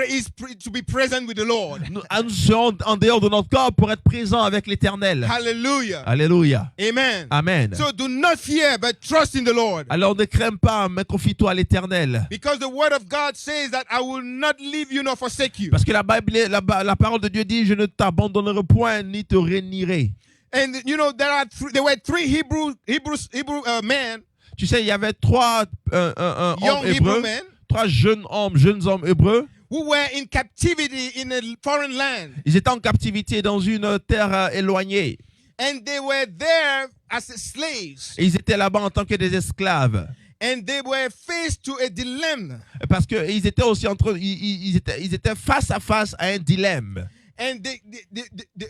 is to be present with the Lord.
nous sommes en dehors de notre corps pour être présents avec l'Éternel.
Hallelujah.
Alléluia.
Amen.
Amen.
So do not fear, but trust in the Lord.
Alors ne crains pas, mais confie-toi à l'Éternel.
Because the word of God says that I will not leave you nor forsake you.
Parce que la parole de Dieu dit, je ne t'abandonnerai point ni te renierai.
And you know there were three Hebrew men,
Tu sais, il y avait trois
young
hommes
Hebrew
hébreux,
men,
trois jeunes hommes hébreux.
who were in captivity in a foreign land.
Ils étaient en captivité dans une terre éloignée.
And they were there as slaves.
Et ils étaient là-bas en tant que des esclaves.
And they were faced to a dilemma.
Parce qu'ils étaient aussi ils étaient face à face à un dilemme.
And they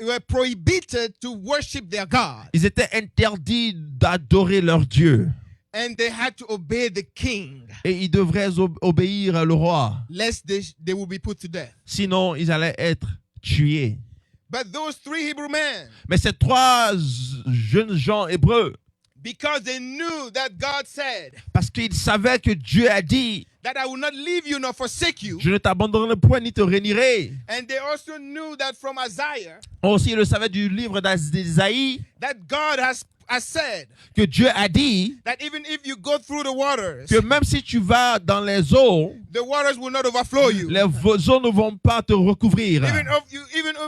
were prohibited to worship their God.
Ils étaient interdits d'adorer leur Dieu.
And they had to obey the king,
Et ils devraient obéir au roi.
lest they would be put to death.
Sinon, ils allaient être tués.
But those 3 Hebrew men,
Mais ces 3 jeunes gens hébreux,
because they knew that God said
parce qu'ils savaient que Dieu a dit,
that I will not leave you nor forsake you,
je ne t'abandonnerai point ni te rénierai.
and they also knew that from Isaiah,
Aussi, ils le savaient du livre d'Isaïe,
that God has said
que Dieu a dit
that even if you go through the waters,
que même si tu vas dans les eaux,
the waters will not overflow you.
les eaux ne vont pas te recouvrir.
Even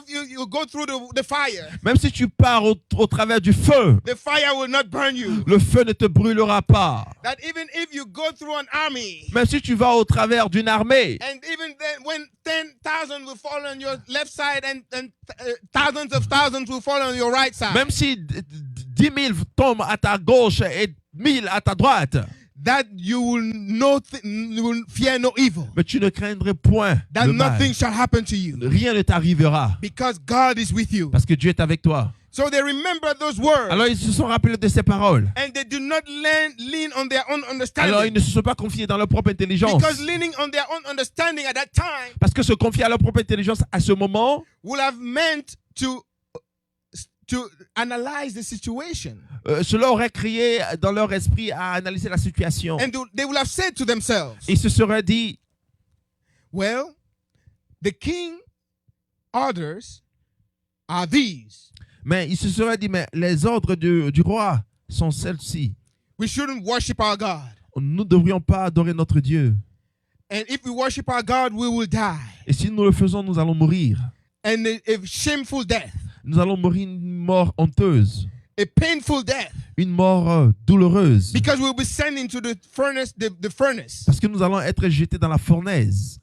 if you go through the fire,
Même si tu pars au travers du feu,
the fire will not burn you.
le feu ne te brûlera pas.
That even if you go through an army,
Même si tu vas au travers d'une armée,
and even then when 10,000 will fall on your left side and thousands of thousands will fall on your right side,
même si 10 000 tombent à ta gauche et 1000 à ta droite,
that you will fear no evil,
mais tu ne craindrais point
that
le mal.
nothing shall happen to you,
Rien ne t'arrivera
because God is with you.
parce que Dieu est avec toi.
So they remember those words,
Alors ils se sont rappelés de ces paroles.
and they do not lean on their own
Alors ils
understanding,
ne se sont pas confiés dans leur propre intelligence.
because leaning on their own understanding at that time
Parce que se confier à leur propre intelligence à ce moment,
would have meant to analyze the situation,
cela aurait créé dans leur esprit à analyser la situation.
and they would have said to themselves,
Ils se seraient dit,
well, the king orders are these.
mais ils se seraient dit, mais les ordres du roi sont celles-ci.
We shouldn't worship our God.
Nous ne devrions pas adorer notre Dieu.
And if we worship our God, we will die.
Et si nous le faisons, nous allons mourir.
And a shameful death,
Nous allons mourir une mort honteuse,
a painful death,
une mort douloureuse.
because we'll be sent into the furnace, the furnace.
Parce que nous allons être jetés dans la fournaise.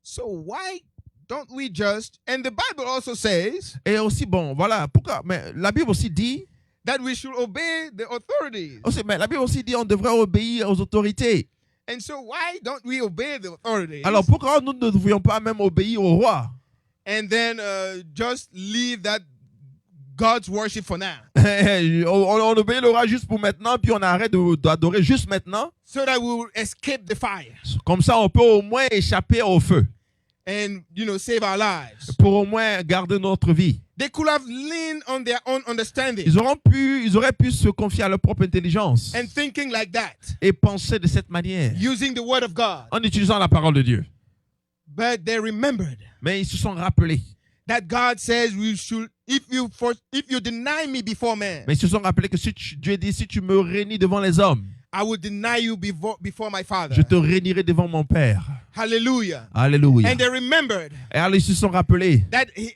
So why don't we just, and the Bible also says
Et aussi, bon, voilà, pourquoi? Mais la Bible aussi dit,
that we should obey the authorities.
mais la Bible aussi dit, on devrait obéir aux autorités.
And so why don't we obey the authorities?
Alors pourquoi nous ne devrions pas même obéir au roi?
And then just leave that God's worship for now,
on obéit le roi juste pour maintenant, puis on arrête d'adorer juste maintenant.
so that we will escape the fire
Comme ça, on peut au moins échapper au feu,
and save our lives.
pour au moins garder notre vie.
They could have leaned on their own understanding
Ils auraient pu se confier à leur propre intelligence
and thinking like that,
et penser de cette manière,
using the word of God.
en utilisant la parole de Dieu.
But they remembered
Mais ils se sont rappelés.
that God says we should, if you deny me before men,
Mais ils se sont rappelés que Dieu dit, si tu me réunis devant les hommes,
I will deny you before my Father.
je te réunirai devant mon Père.
Hallelujah.
Alléluia.
And they remembered
Et alors ils se sont rappelés.
that if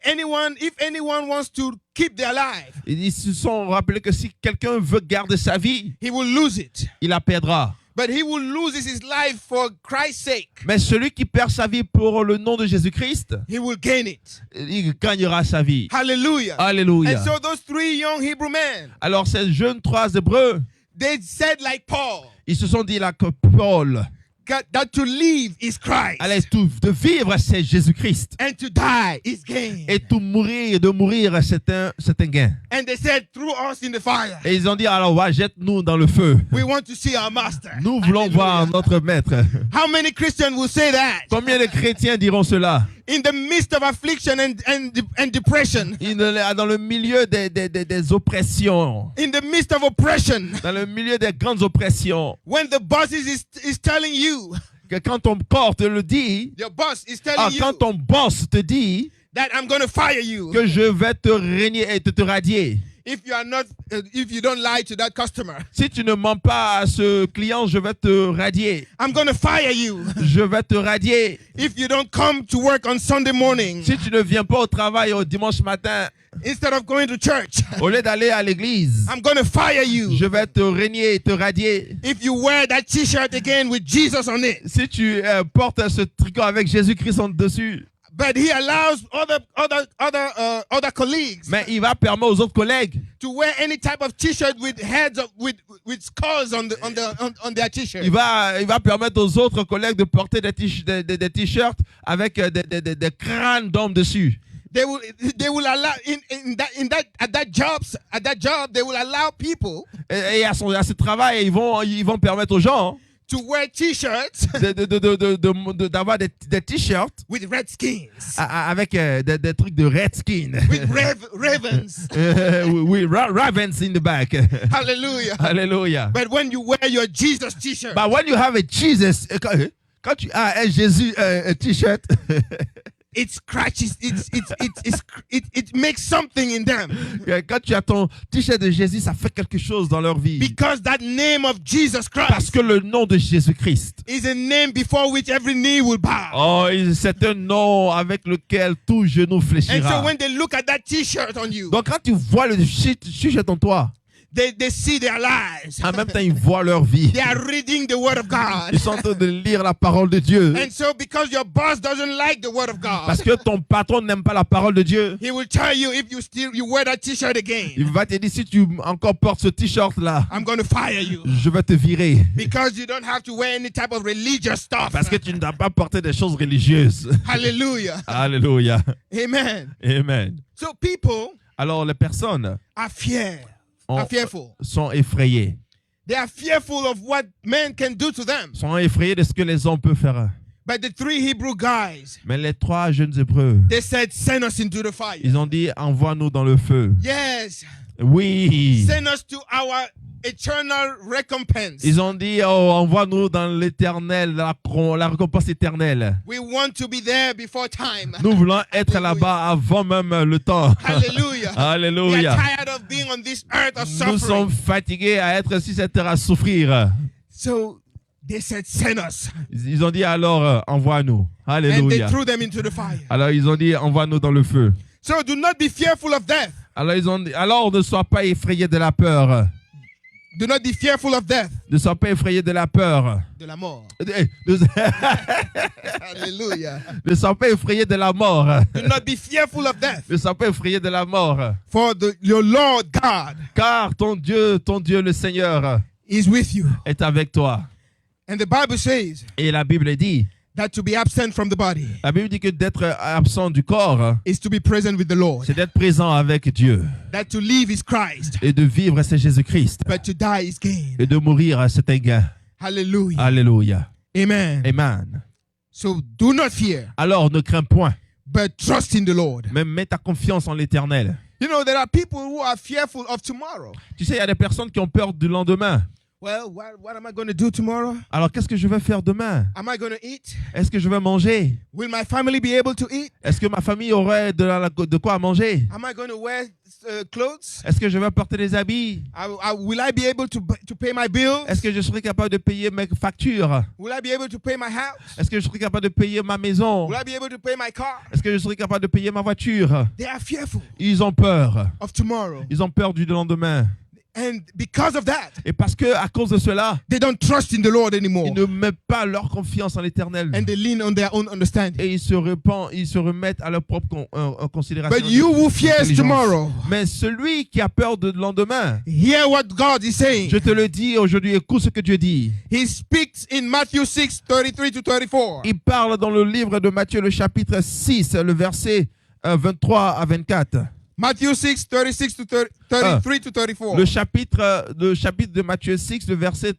anyone wants to keep their life,
Ils se sont rappelés que si quelqu'un veut garder sa vie,
he will lose it.
il la perdra.
But he will lose his life for Christ's sake.
Mais celui qui perd sa vie pour le nom de Jésus-Christ,
He will gain it.
il gagnera sa vie.
Hallelujah.
Alléluia.
And so those 3 young Hebrew men,
Alors ces jeunes 3 Hébreux,
they said like Paul,
ils se sont dit là que Paul,
that to live is Christ,
allez, de vivre c'est Jésus-Christ.
and to die is gain.
Et de mourir c'est un gain.
And they said, throw us in the fire.
Et ils ont dit, alors ouais, jette-nous dans le feu.
We want to see our master.
Nous voulons voir notre maître.
How many Christians will say that?
Combien de chrétiens diront cela?
In the midst of affliction and depression,
Dans le milieu des oppressions,
in the midst of oppression,
dans le milieu des grandes oppressions,
when the boss is telling you,
que quand ton corps te le dit,
your boss is telling
quand
you
ton boss te dit
that I'm going to fire you.
que je vais te régner et te radier.
If you don't lie to that customer,
Si tu ne mens pas à ce client, je vais te radier.
I'm going to fire you.
Je vais te radier.
If you don't come to work on Sunday morning,
Si tu ne viens pas au travail au dimanche matin,
instead of going to church,
au lieu d'aller à l'église,
I'm going to fire you.
je vais te régner et te radier.
If you wear that t-shirt again with Jesus on it,
Si tu portes ce tricot avec Jésus-Christ en dessus,
But he allows other colleagues
Mais il va permettre aux autres collègues
to wear any type of T-shirt with heads of, with skulls on their T-shirt.
il va permettre aux autres collègues de porter des t-shirts avec des crânes d'hommes dessus.
They will allow at that job they will allow people
Et à ce travail, ils vont permettre aux gens
to wear T-shirts
d'avoir des t-shirts
with redskins,
avec des trucs de redskin.
with ravens.
Oui, ravens in the back.
Hallelujah.
Hallelujah.
But when you wear your Jesus T-shirt,
But when you have a Jesus, quand tu as un Jésus t-shirt,
it scratches. It makes something in them
quand tu as ton t-shirt de Jésus, ça fait quelque chose dans leur vie.
because that name of Jesus
Parce
Christ
que le nom de Jésus-Christ,
is a name before which every knee will bow.
oh, c'est un nom avec lequel tout genou
And so
fléchira.
when they look at that T-shirt on you,
Donc quand tu vois le t-shirt en toi,
they see their lives.
en même temps ils voient leur vie.
They are reading the Word of God.
Ils sont en train de lire la parole de Dieu.
And so because your boss doesn't like the Word of God,
Parce que ton patron n'aime pas la parole de Dieu.
he will tell you if you wear that T-shirt again,
Il va te dire, si tu encore portes ce t-shirt là,
I'm going to fire you
je vais te virer.
because you don't have to wear any type of religious stuff.
Parce que tu ne dois pas porter des choses religieuses.
Hallelujah.
Alléluia.
Amen.
Amen.
So people
Alors les personnes
are fearful.
sont effrayées.
They are fearful of what men can do to them.
Sont effrayées de ce que les hommes peuvent faire.
But the three Hebrew guys,
Mais les trois jeunes Hébreux,
they said, send us into the fire.
ils ont dit, envoie-nous dans le feu.
Yes.
Oui.
Send us to our eternal recompense.
Ils ont dit, oh, envoie-nous dans l'éternel, la récompense éternelle.
We want to be there before time.
Nous voulons être là-bas avant même le temps.
Hallelujah. We are
Alléluia.
tired of being on this earth of
Nous
suffering.
sommes fatigués à être sur cette terre à souffrir.
So they said, send us.
Ils ont dit alors, envoie-nous.
And they
Alléluia.
threw them into the fire.
Alors ils ont dit, envoie-nous dans le feu.
So do not be fearful of death.
Alors ils ont dit, alors ne sois pas effrayé de la peur.
Do not be fearful of death.
Ne sois pas effrayé de la peur.
De la mort.
Ne
Hallelujah.
sois pas effrayé de la mort.
Do not be fearful of death.
Ne sois pas effrayé de la mort.
For your Lord God
Car ton Dieu le Seigneur
is with you.
est avec toi.
And the Bible says
Et la Bible dit,
that to be absent from the body
la Bible dit que d'être absent du corps,
is to be present with the Lord.
c'est d'être présent avec Dieu.
That to live is Christ,
Et de vivre, c'est Jésus-Christ.
but to die is gain.
Et de mourir, c'est un gain.
Hallelujah.
Alléluia.
Amen.
Amen.
So do not fear,
Alors ne crains point,
but trust in the Lord.
mais mets ta confiance en l'Éternel.
You know, there are people who are fearful of tomorrow.
Tu sais, il y a des personnes qui ont peur du lendemain.
Well, what am I going to do tomorrow?
Alors qu'est-ce que je vais faire demain?
Am I going to eat?
Est-ce que je vais manger?
Will my family be able to eat?
Est-ce que ma famille aurait de quoi manger?
Am I going to wear clothes?
Est-ce que je vais porter des habits?
Will I be able to pay my bills?
Est-ce que je serai capable de payer mes factures?
Will I be able to pay my house?
Est-ce que je serai capable de payer ma maison?
Will I be able to pay my car?
Est-ce que je serai capable de payer ma voiture?
They are fearful
Ils ont peur.
of tomorrow.
Ils ont peur du lendemain.
And because of that,
Et parce que à cause de cela,
they don't trust in the Lord anymore.
ils ne mettent pas leur confiance en l'Éternel.
And they lean on their own understanding.
Et ils se remettent à leur propre considération.
But you who fears
intelligence.
tomorrow,
Mais celui qui a peur du lendemain,
hear what God is saying.
je te le dis aujourd'hui, écoute ce que Dieu dit.
He speaks in Matthew 6, 33 to 34.
Il parle dans le livre de Matthieu, le chapitre 6, le verset 23 à 24.
Matthew 6, 36 to 33 to 34.
Le chapitre de Matthieu 6, le verset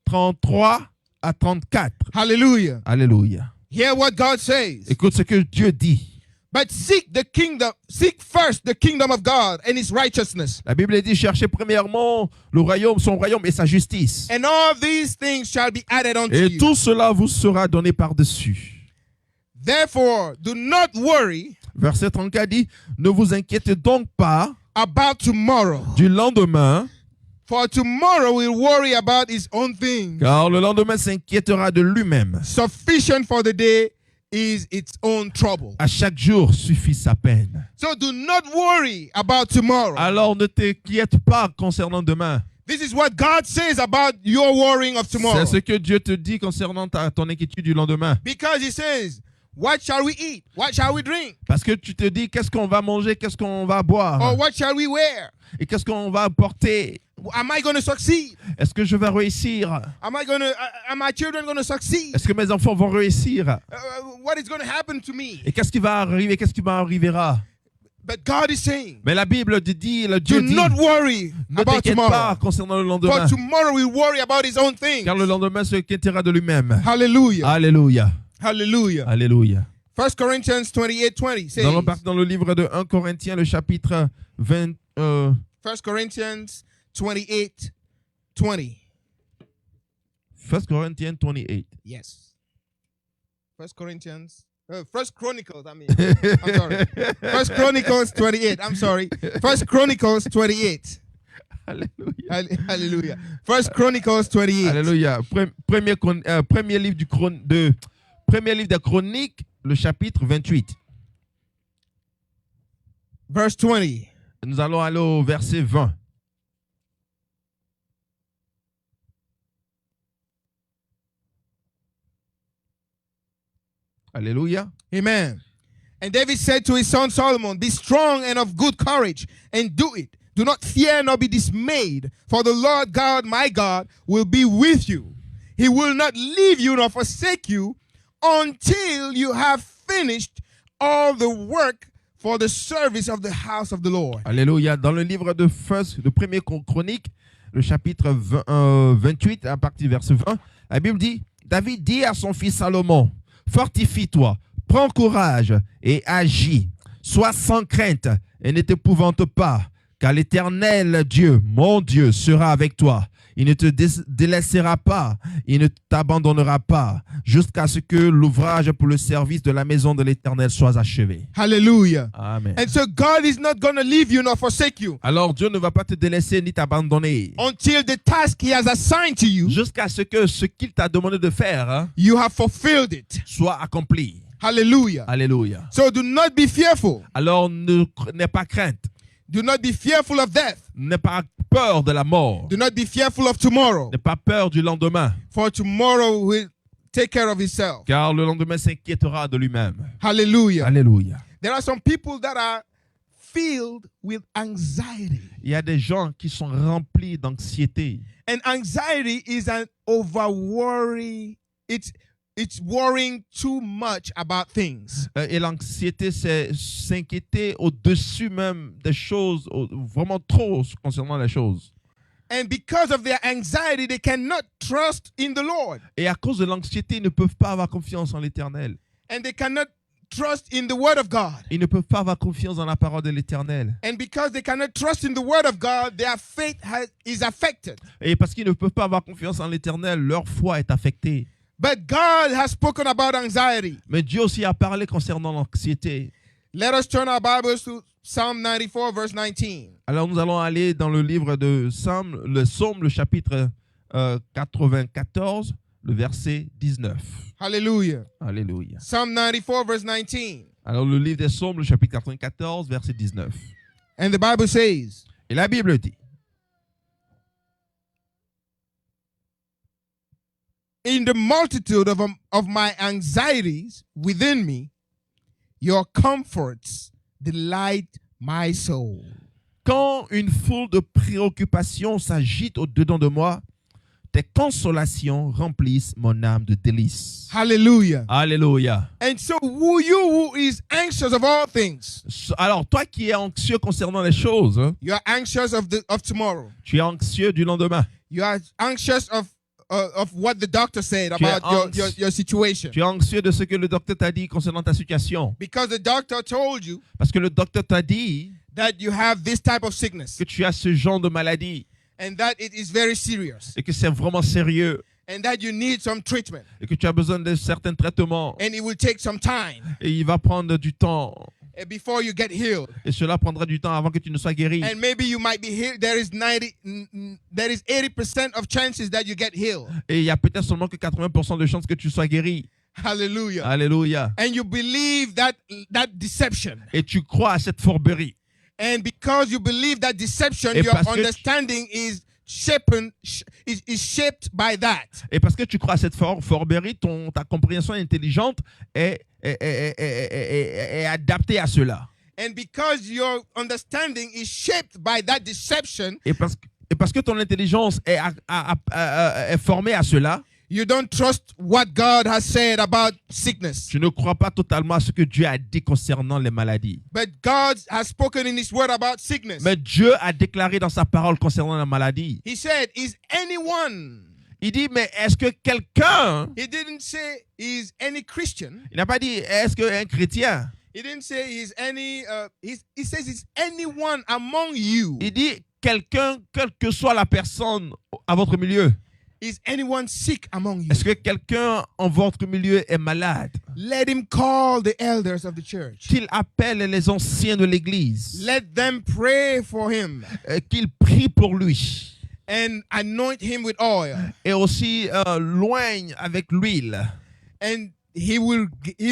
33 à 34.
Hallelujah.
Alléluia.
Hear what God says.
Écoute ce que Dieu dit.
But seek first the kingdom of God and his righteousness.
La Bible dit, cherchez premièrement le royaume, son royaume et sa justice.
And all these things shall be added unto
Et
you.
tout cela vous sera donné par-dessus.
Therefore, do not worry
Verset 34 dit, ne vous inquiétez donc pas
about tomorrow.
du lendemain,
For tomorrow will worry about his own things.
car le lendemain s'inquiétera de lui-même.
Sufficient for the day is its own trouble.
À chaque jour suffit sa peine.
So do not worry about tomorrow.
Alors ne t'inquiète pas concernant demain.
This is what God says about your worrying of tomorrow.
C'est ce que Dieu te dit concernant ton inquiétude du lendemain.
Because he says, what shall we eat? What shall we drink?
Parce que tu te dis, qu'est-ce qu'on va manger, qu'est-ce qu'on va boire,
Or what shall we wear?
et qu'est-ce qu'on va porter.
Am I going to succeed?
Est-ce que je vais réussir?
Are my children going to succeed?
Est-ce que mes enfants vont réussir?
What is going to happen to me?
Et qu'est-ce qui va arriver? Qu'est-ce qui m'arrivera?
But God is saying,
Mais la Bible dit, le
do
Dieu dit,
not worry
ne
about
t'inquiète pas
tomorrow.
concernant le
For
lendemain,
tomorrow will worry about his own things.
car le lendemain se inquiétera de lui-même.
Hallelujah.
Alléluia.
Hallelujah.
Alléluia.
1 Corinthians 28:20 says,
Nous allons partir dans le livre de 1 Corinthiens, le chapitre 20.
1 Corinthians 28:20.
1 Corinthians 28.
Yes. 1 Chronicles, I mean. I'm sorry. 1 Chronicles 28. I'm sorry. 1 Chronicles 28.
Alléluia.
Hallelujah. 1 Chronicles 28.
Alléluia. Premier livre premier livre des Chroniques, le chapitre 28.
Verse 20.
Nous allons aller au verset 20. Alléluia.
Amen. And David said to his son Solomon, be strong and of good courage, and do it. Do not fear nor be dismayed, for the Lord God, my God, will be with you. He will not leave you nor forsake you until you have finished all the work for the service of the house of the Lord.
Alléluia. Dans le livre de premier Chronique, le chapitre 28, à partir du verset 20, la Bible dit, David dit à son fils Salomon, fortifie-toi, prends courage et agis. Sois sans crainte et ne t'épouvante pas, car l'Éternel Dieu, mon Dieu, sera avec toi. Il ne te délaissera pas, il ne t'abandonnera pas, jusqu'à ce que l'ouvrage pour le service de la maison de l'Éternel soit achevé.
Hallelujah.
Amen.
And so God is not going to leave you nor forsake you
Alors Dieu ne va pas te délaisser ni t'abandonner,
until the task he has assigned to you,
jusqu'à ce que ce qu'il t'a demandé de faire
you have fulfilled it.
soit accompli.
Hallelujah.
Alléluia.
So do not be fearful.
Alors n'aie pas crainte,
Do not be fearful of death.
n'aie pas peur de la mort,
Do not be fearful of tomorrow,
n'aie pas peur du lendemain,
for tomorrow will take care of itself.
car le lendemain s'inquiétera de lui-même.
Hallelujah.
Alléluia.
There are some people that are filled with anxiety.
Il y a des gens qui sont remplis d'anxiété.
And anxiety is an over worry. It's worrying too much about things.
Et l'anxiété, c'est s'inquiéter au-dessus même des choses, vraiment trop concernant les choses.
And because of their anxiety, they cannot trust in the Lord.
Et à cause de l'anxiété, ils ne peuvent pas avoir confiance en l'Éternel.
And they cannot trust in the Word of God.
Ils ne peuvent pas avoir confiance dans la parole de l'Éternel.
And because they cannot trust in the Word of God, their faith is affected.
Et parce qu'ils ne peuvent pas avoir confiance en l'Éternel, leur foi est affectée.
But God has spoken about anxiety.
Mais Dieu aussi a parlé concernant l'anxiété.
Let us turn our Bibles to Psalm 94, verse 19.
Alors nous allons aller dans le livre de Psaume, le chapitre 94, le verset 19.
Hallelujah.
Alléluia.
Psalm 94, verse 19.
Alors le livre des Psaumes, le chapitre 94, verset 19.
And the Bible says,
Et la Bible dit,
in the multitude of my anxieties within me, your comforts delight my soul.
quand une foule de préoccupations s'agite au-dedans de moi, tes consolations remplissent mon âme de délices.
Hallelujah.
Alléluia.
And so who is anxious of all things,
Alors toi qui es anxieux concernant les choses, hein,
you are anxious of tomorrow.
tu es anxieux du lendemain.
You are anxious of what the doctor said
Tu es
about your situation.
Tu es anxieux de ce que le docteur t'a dit concernant ta situation.
Because the doctor told you
Parce que le docteur t'a dit
that you have this type of sickness
que tu as ce genre de maladie
and that it is very serious
et que c'est vraiment sérieux
and that you need some treatment
et que tu as besoin de certains traitements
and it will take some time
et il va prendre du temps
before you get healed.
et cela prendra du temps avant que tu ne sois guéri.
And maybe you might be healed. There is 80% of chances that you get healed.
Et il y a peut-être seulement que 80% de chances que tu sois guéri.
Hallelujah.
Alléluia.
And you believe that deception.
Et tu crois à cette fourberie.
And because you believe that deception,
Et
your
parce que
understanding is is shaped by that.
Et parce que tu crois à cette fourberie, ta compréhension intelligente est adaptée à cela.
And because your understanding is shaped by that deception,
Et parce que ton intelligence est formée à cela,
you don't trust what God has said about sickness.
tu ne crois pas totalement à ce que Dieu a dit concernant les maladies.
But God has spoken in His word about sickness.
Mais Dieu a déclaré dans sa parole concernant la maladie.
He said, is anyone?
Il dit, mais est-ce que quelqu'un...
He didn't say, is any Christian?
Il n'a pas dit, est-ce qu'un chrétien...
He didn't say, is any... he says, is anyone among you?
Il dit, quelqu'un, quelle que soit la personne à votre milieu.
Is anyone sick among you?
Est-ce que quelqu'un en votre milieu est malade?
Let him call the elders of the church.
Qu'il appelle les anciens de l'église.
Let them pray for him.
Qu'il prie pour lui.
And anoint him with oil.
Et aussi loigne avec l'huile.
And he will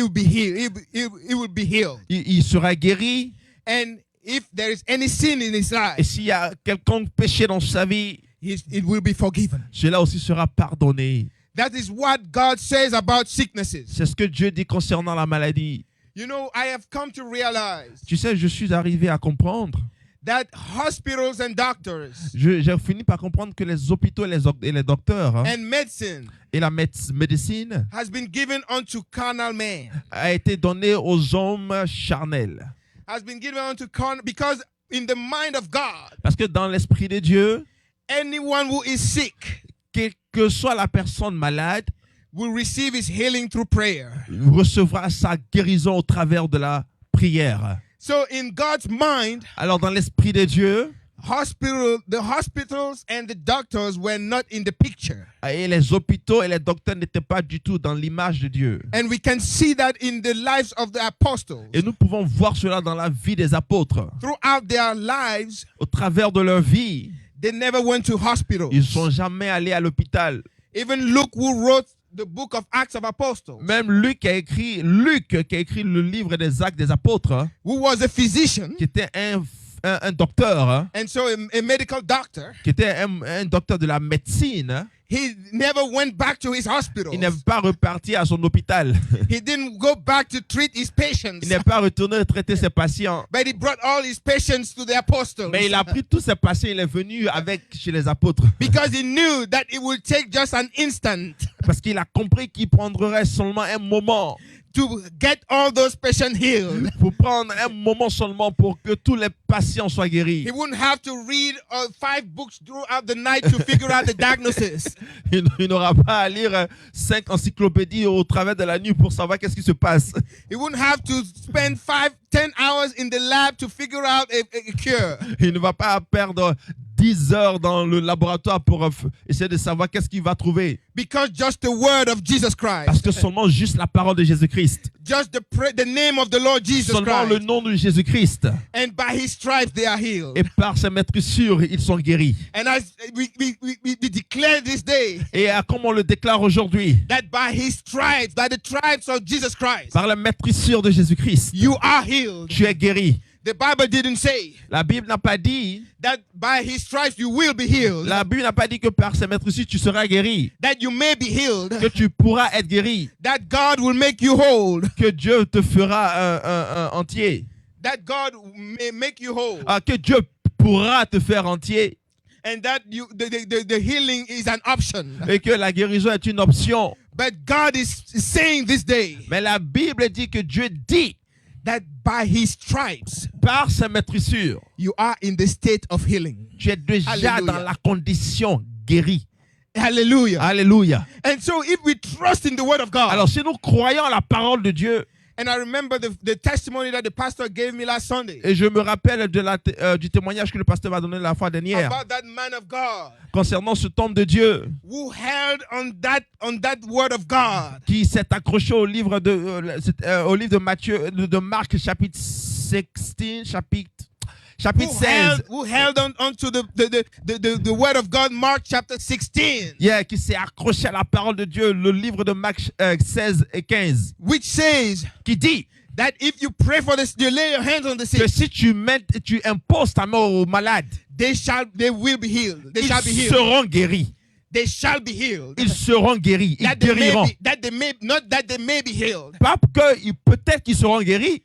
be healed. He will be healed.
Il sera guéri.
And if there is any sin in his life,
et s'il y a quelconque péché dans sa vie,
it will be forgiven.
Cela aussi sera pardonné.
That is what God says about sicknesses.
C'est ce que Dieu dit concernant la maladie.
You know, I have come to realize.
Tu sais, je suis arrivé à comprendre.
That hospitals and doctors.
J'ai fini par comprendre que les hôpitaux et les docteurs
and medicine.
Et la médecine
has been given unto carnal men.
A été donnée aux hommes charnels.
Has been given unto carnal because in the mind of God.
Parce que dans l'esprit de Dieu,
anyone who is sick,
quelle que soit la personne malade,
will receive his healing through prayer.
Recevra sa guérison au travers de la prière.
So in God's mind,
alors dans l'esprit de Dieu,
the hospitals and the doctors were not in the picture.
Et les hôpitaux et les docteurs n'étaient pas du tout dans l'image de Dieu.
And we can see that in the lives of the apostles.
Et nous pouvons voir cela dans la vie des apôtres.
Throughout their lives,
au travers de leur vie,
they never went to hospitals.
Ils ne sont jamais allés à l'hôpital.
Even Luke, who wrote the book of Acts of Apostles.
Même Luc qui a écrit le livre des Actes des Apôtres.
Who was a physician.
Qui était un docteur.
And so a medical doctor.
Qui était un docteur de la médecine.
He never went back to his hospital.
Il n'est pas reparti à son hôpital.
He didn't go back to treat his patients.
Il n'est pas retourné traiter ses patients.
But he brought all his patients to the apostles.
Mais il a pris tous ses patients, il est venu chez les apôtres.
Because he knew that it would take just an instant.
Parce qu'il a compris qu'il prendrait seulement un moment.
To get all those patients healed.
Pour prendre un moment seulement pour que tous les patients soient guéris.
He wouldn't have to read 5 books throughout the night to figure out the diagnosis.
Il n'aura pas à lire 5 encyclopédies au travers de la nuit pour savoir qu'est-ce qui se passe.
He wouldn't have to spend 10 hours in the lab to figure out a cure.
Il ne va pas perdre 10 heures dans le laboratoire pour essayer de savoir qu'est-ce qu'il va trouver.
Because just the word of Jesus Christ.
Parce que seulement juste la parole de Jésus-Christ.
Just the name of the Lord Jesus
seulement
Christ.
Le nom de Jésus-Christ.
And by his stripes they are healed.
Et par ses meurtrissures, ils sont guéris.
And as we declare this day.
Et comme on le déclare aujourd'hui.
That by his stripes, by the stripes of Jesus Christ.
Par la meurtrissure de Jésus-Christ.
You are healed.
Tu es guéri.
The Bible didn't say.
La Bible n'a pas dit.
That by his stripes you will be healed.
La Bible n'a pas dit que par ses meurtrissures tu seras guéri.
That you may be healed.
Que tu pourras être guéri.
That God will make you whole.
Que Dieu te fera entier.
That God may make you whole.
Que Dieu pourra te faire entier.
And that the healing is an option.
Et que la guérison est une option.
But God is saying this day.
Mais la Bible dit que Dieu dit.
That by his stripes,
par sa meurtrissure,
you are in the state of healing.
Tu es déjà Hallelujah. Dans la condition guérie.
Hallelujah.
Alléluia.
And so if we trust in the word of God.
Alors si nous croyons à la parole de Dieu.
And I remember the testimony that the pastor gave me last Sunday.
Et je me rappelle du témoignage que le pasteur m'a donné la fois dernière.
About that man of God.
Concernant cet homme de Dieu.
Who held on that word of God.
Qui s'est accroché au livre de Matthieu, de Marc chapitre 16, chapitre 16.
Who held on to the word of God, Mark chapter 16.
Yeah, qui s'est accroché à la parole de Dieu, le livre de Marc 16 et 15.
Which says,
qui dit,
that if you pray for this, you lay your hands on the sick,
que si tu imposes ta main aux malades,
they will be healed. They shall be
ils
healed.
seront guéris.
They shall be healed.
Ils seront guéris. Ils
That they may
guériront.
be, not that they may be healed.
Pas que peut-être qu'ils seront guéris.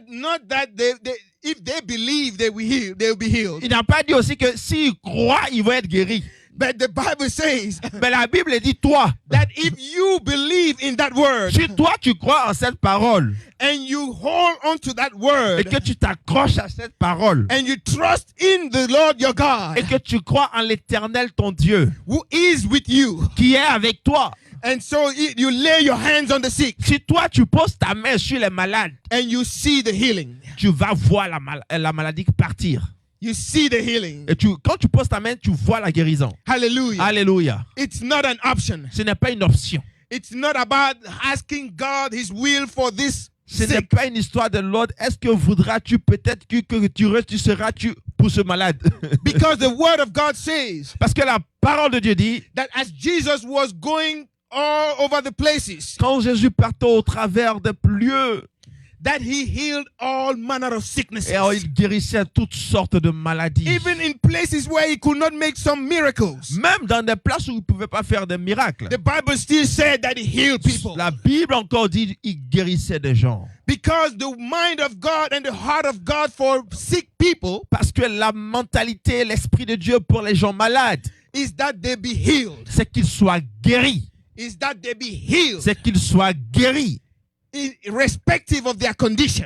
Not that they if they believe they will be healed.
Il n'a pas dit aussi que s'ils croient, ils vont être guéris.
But the Bible says
Mais la Bible dit toi.
that if you believe in that word
Si toi tu crois en cette parole
and you hold on to that word
et que tu t'accroches à cette parole
and you trust in the Lord your God
et que tu crois en l'Éternel ton Dieu
who is with you,
qui est avec toi.
and so you lay your hands on the sick
Si toi tu poses ta main sur les malades,
and you see the healing.
tu vas voir la maladie partir.
You see the healing.
Et quand tu poses ta main, tu vois la guérison.
Hallelujah.
Alléluia.
It's not an option.
Ce n'est pas une option.
It's not about asking God his will for this
Ce n'est
sick.
pas une histoire de l'ordre. Est-ce que voudras-tu peut-être que tu seras-tu pour ce malade?
Because the word of God says
Parce que la parole de Dieu dit,
that as Jesus was going all over the places,
quand Jésus partait au travers des lieux,
that he healed all manner of sicknesses.
et il guérissait toutes sortes de maladies.
Even in places where he could not make some miracles,
Même dans des places où il ne pouvait pas faire des miracles.
the Bible still said that he healed people.
La Bible encore dit qu'il guérissait des gens.
Because the mind of God and the heart of God for sick people
Parce que la mentalité, l'esprit de Dieu pour les gens malades,
is that they be healed.
c'est qu'ils soient guéris.
Is that they be healed,
C'est qu'ils soient guéris.
irrespective of their condition.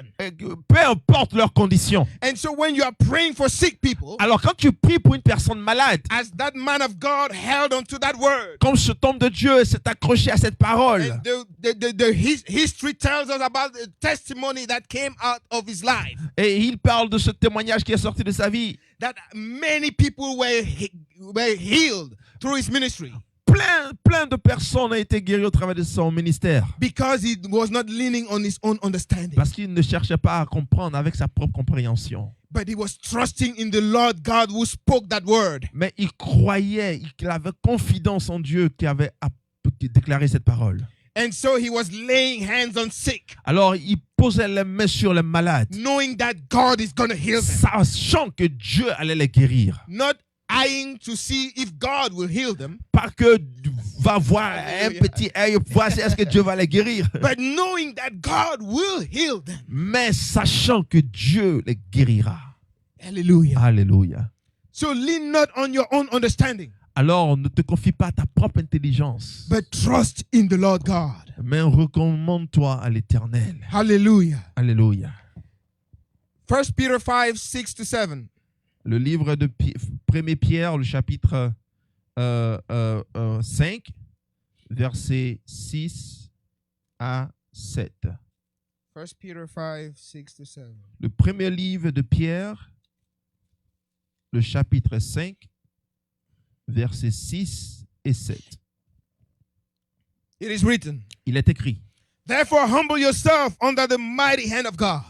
Peu importe leurs conditions.
And so when you are praying for sick people,
Alors quand tu pries pour une personne malade,
as that man of God held onto that word,
comme cet homme de Dieu s'est accroché à cette parole,
and history tells us about the testimony that came out of his life,
et il parle de ce témoignage qui est sorti de sa vie,
that many people were healed through his ministry
plein de personnes ont été guéries au travers de son ministère.
because he was not leaning on his own understanding,
Parce qu'il ne cherchait pas à comprendre avec sa propre compréhension.
but he was trusting in the Lord God who spoke that word.
Mais il croyait, il avait confiance en Dieu qui avait déclaré cette parole.
And so he was laying hands on sick,
Alors il posait les mains sur les malades,
knowing that God is going to heal them,
sachant que Dieu allait les guérir.
not eyeing to see if God will heal them,
Pas que va voir un petit œil, voir si est-ce que Dieu va les guérir.
but knowing that God will heal them.
Mais sachant que Dieu les guérira.
Hallelujah.
Alléluia.
So lean not on your own understanding,
Alors ne te confie pas à ta propre intelligence,
but trust in the Lord God.
mais recommande-toi à l'Éternel.
Hallelujah.
Alléluia.
1 Peter 5, 6-7.
Le livre de 1 Pierre, le chapitre 5, versets 6 à 7.
1 Peter 5, 6-7.
Le premier livre de Pierre, le chapitre 5, versets 6 et 7.
It is written,
Il est écrit.
therefore humble yourself under the mighty hand of God,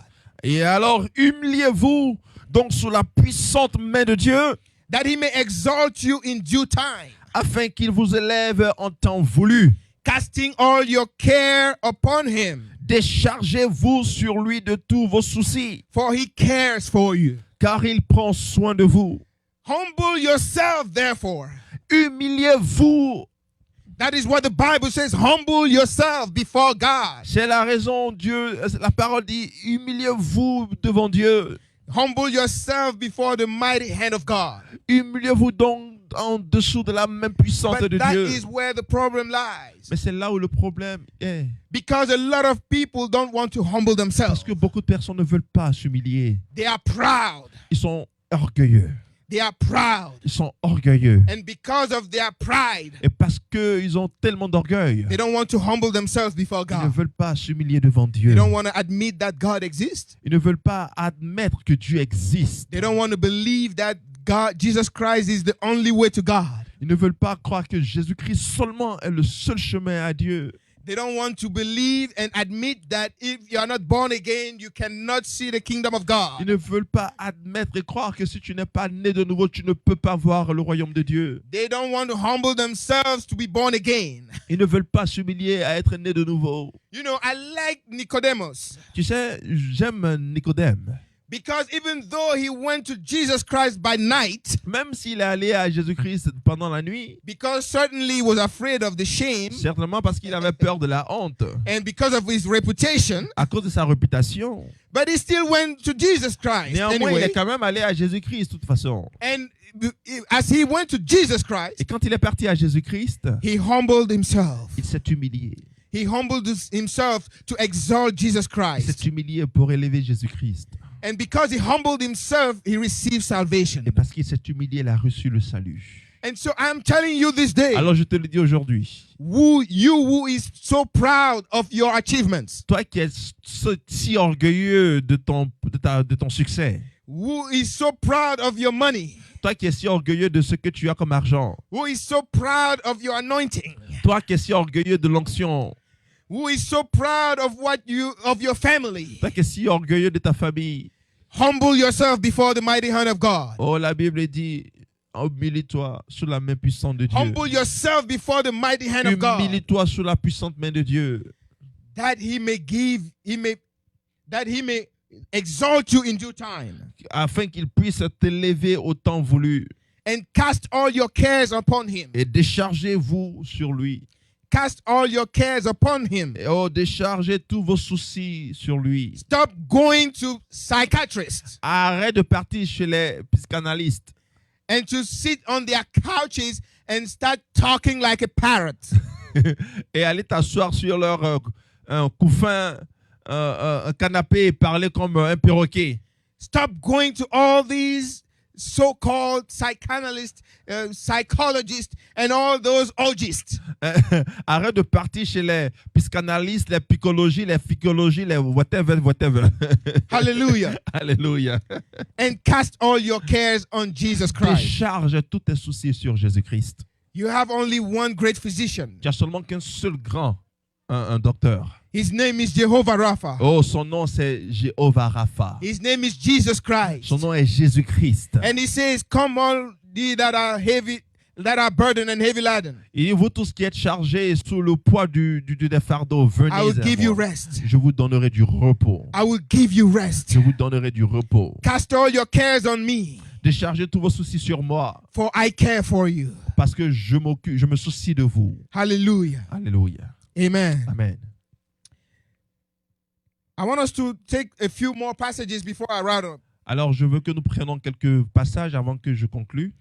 Et alors, humiliez-vous donc sous la puissante main de Dieu,
that he may exalt you in due time,
afin qu'il vous élève en temps voulu.
casting all your care upon him,
Déchargez-vous sur lui de tous vos soucis,
for he cares for you.
car il prend soin de vous.
Humble yourself, therefore.
Humiliez-vous.
That is what the Bible says. Humble yourself before God.
C'est la raison, Dieu, la parole dit, humiliez-vous devant Dieu.
Humble yourself before the mighty hand of God.
Humiliez-vous donc en dessous de la main puissante
But
de
that
Dieu.
is where the problem lies.
Mais c'est là où le problème est.
Because a lot of people don't want to humble
Parce
themselves.
que beaucoup de personnes ne veulent pas s'humilier.
They are proud.
Ils sont orgueilleux.
They are proud.
Ils sont orgueilleux.
And because of their pride,
Et parce qu'ils ont tellement d'orgueil,
they don't want to humble themselves before
ils ne
God.
veulent pas s'humilier devant
They
Dieu.
don't want to admit that God exists.
Ils ne veulent pas admettre que Dieu existe.
They don't want to believe that Jesus Christ is the only way to God.
Ils ne veulent pas croire que Jésus-Christ seulement est le seul chemin à Dieu.
They don't want to believe and admit that if you are not born again, you cannot see the kingdom of
Ils
God.
ne veulent pas admettre et croire que si tu n'es pas né de nouveau, tu ne peux pas voir le royaume de Dieu.
They don't want to humble themselves to be born again.
Ils ne veulent pas s'humilier à être nés de nouveau.
You know, I like Nicodemus
Tu sais, j'aime Nicodème.
because even though he went to Jesus Christ by night,
Même s'il est allé à Jésus-Christ pendant la nuit,
because certainly he was afraid of the shame
certainement parce qu'il avait peur de la honte,
and because of his reputation,
à cause de sa réputation.
but he still went to Jesus Christ
Néanmoins, il
anyway.
est quand même allé à Jésus-Christ de toute façon.
And as he went to Jesus
Et
Christ,
quand il est parti à Jésus-Christ,
he humbled himself.
il s'est humilié.
He humbled himself to exalt Jesus
Il
Christ.
s'est humilié pour élever Jésus-Christ.
And because he humbled himself, he received salvation.
Et parce qu'il s'est humilié, il a reçu le salut.
And so I'm telling you this day,
Alors je te le dis aujourd'hui,
who is so proud of your achievements,
toi qui es si orgueilleux de ton succès,
who is so proud of your money,
toi qui es si orgueilleux de ce que tu as comme argent,
who is so proud of your anointing,
toi qui es si orgueilleux de l'onction,
who is so proud of your family,
toi qui es si orgueilleux de ta famille.
humble yourself before the mighty hand of God.
Oh, la Bible dit, humilie-toi sous la main puissante de Dieu.
Humble yourself before the mighty hand of God,
Humilie-toi sous la puissante main de Dieu,
that he may exalt you in due time,
afin qu'il puisse t'élever au temps voulu.
and cast all your cares upon him.
Et déchargez-vous sur lui.
Cast all your cares upon him.
Et oh, déchargez tous vos soucis sur lui.
Stop going to psychiatrists
Arrête de partir chez les psychanalystes
and to sit on their couches and start talking like a parrot.
et aller t'asseoir sur leur un couffin, un canapé et parler comme un perroquet.
Stop going to all these so-called psychanalysts, psychologists, and all those orgists.
Arrête de partir chez les psychanalystes, les psychologies, les whatever.
Hallelujah.
Alléluia.
And cast all your cares on Jesus Christ.
Décharge tous tes soucis sur Jésus-Christ.
You have only one great physician.
Tu as seulement qu'un seul grand, un docteur.
His name is Jehovah Rapha.
Oh, son nom c'est Jéhovah Rapha.
His name is Jesus Christ.
Son nom est Jésus-Christ.
And he says, "Come all ye that are heavy, that are burdened and heavy laden.
Il dit, vous tous qui êtes chargés sous le poids des fardeaux, venez
I will
à
give you
moi.
rest.
Je vous donnerai du repos.
I will give you rest.
Je vous donnerai du repos.
Cast all your cares on me,
Déchargez tous vos soucis sur moi,
for I care for you."
parce que je me soucie de vous.
Hallelujah.
Alléluia.
Amen.
Amen.
I want us to take a few more passages before I wrap up.
Alors, je veux que nous prenions quelques passages avant que je conclue.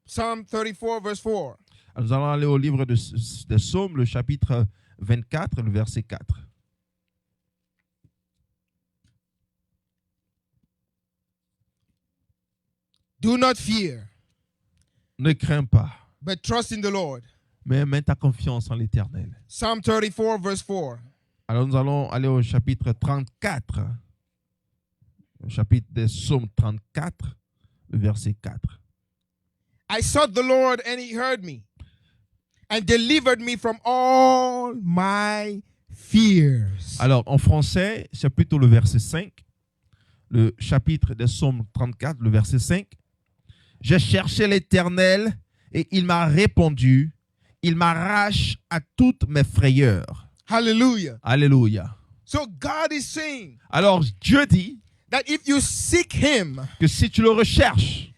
Psalm 34, verse 4.
Alors, nous allons aller au livre des Psaumes, le chapitre 24, le verset 4.
Do not fear,
Ne crains pas,
but trust in the Lord.
mais mets ta confiance en l'Éternel.
Psalm 34, verse 4.
Alors, nous allons aller au chapitre 34, le chapitre des Psaumes 34, le verset 4.
I sought the Lord and he heard me and delivered me from all my fears.
Alors, en français, c'est plutôt le verset 5, le chapitre des Psaumes 34, le verset 5. J'ai cherché l'Éternel et il m'a répondu. Il m'arrache à toutes mes frayeurs.
Hallelujah.
Alléluia.
So God is saying
Alors, Dieu dit
that if you seek him,
que si tu le recherches,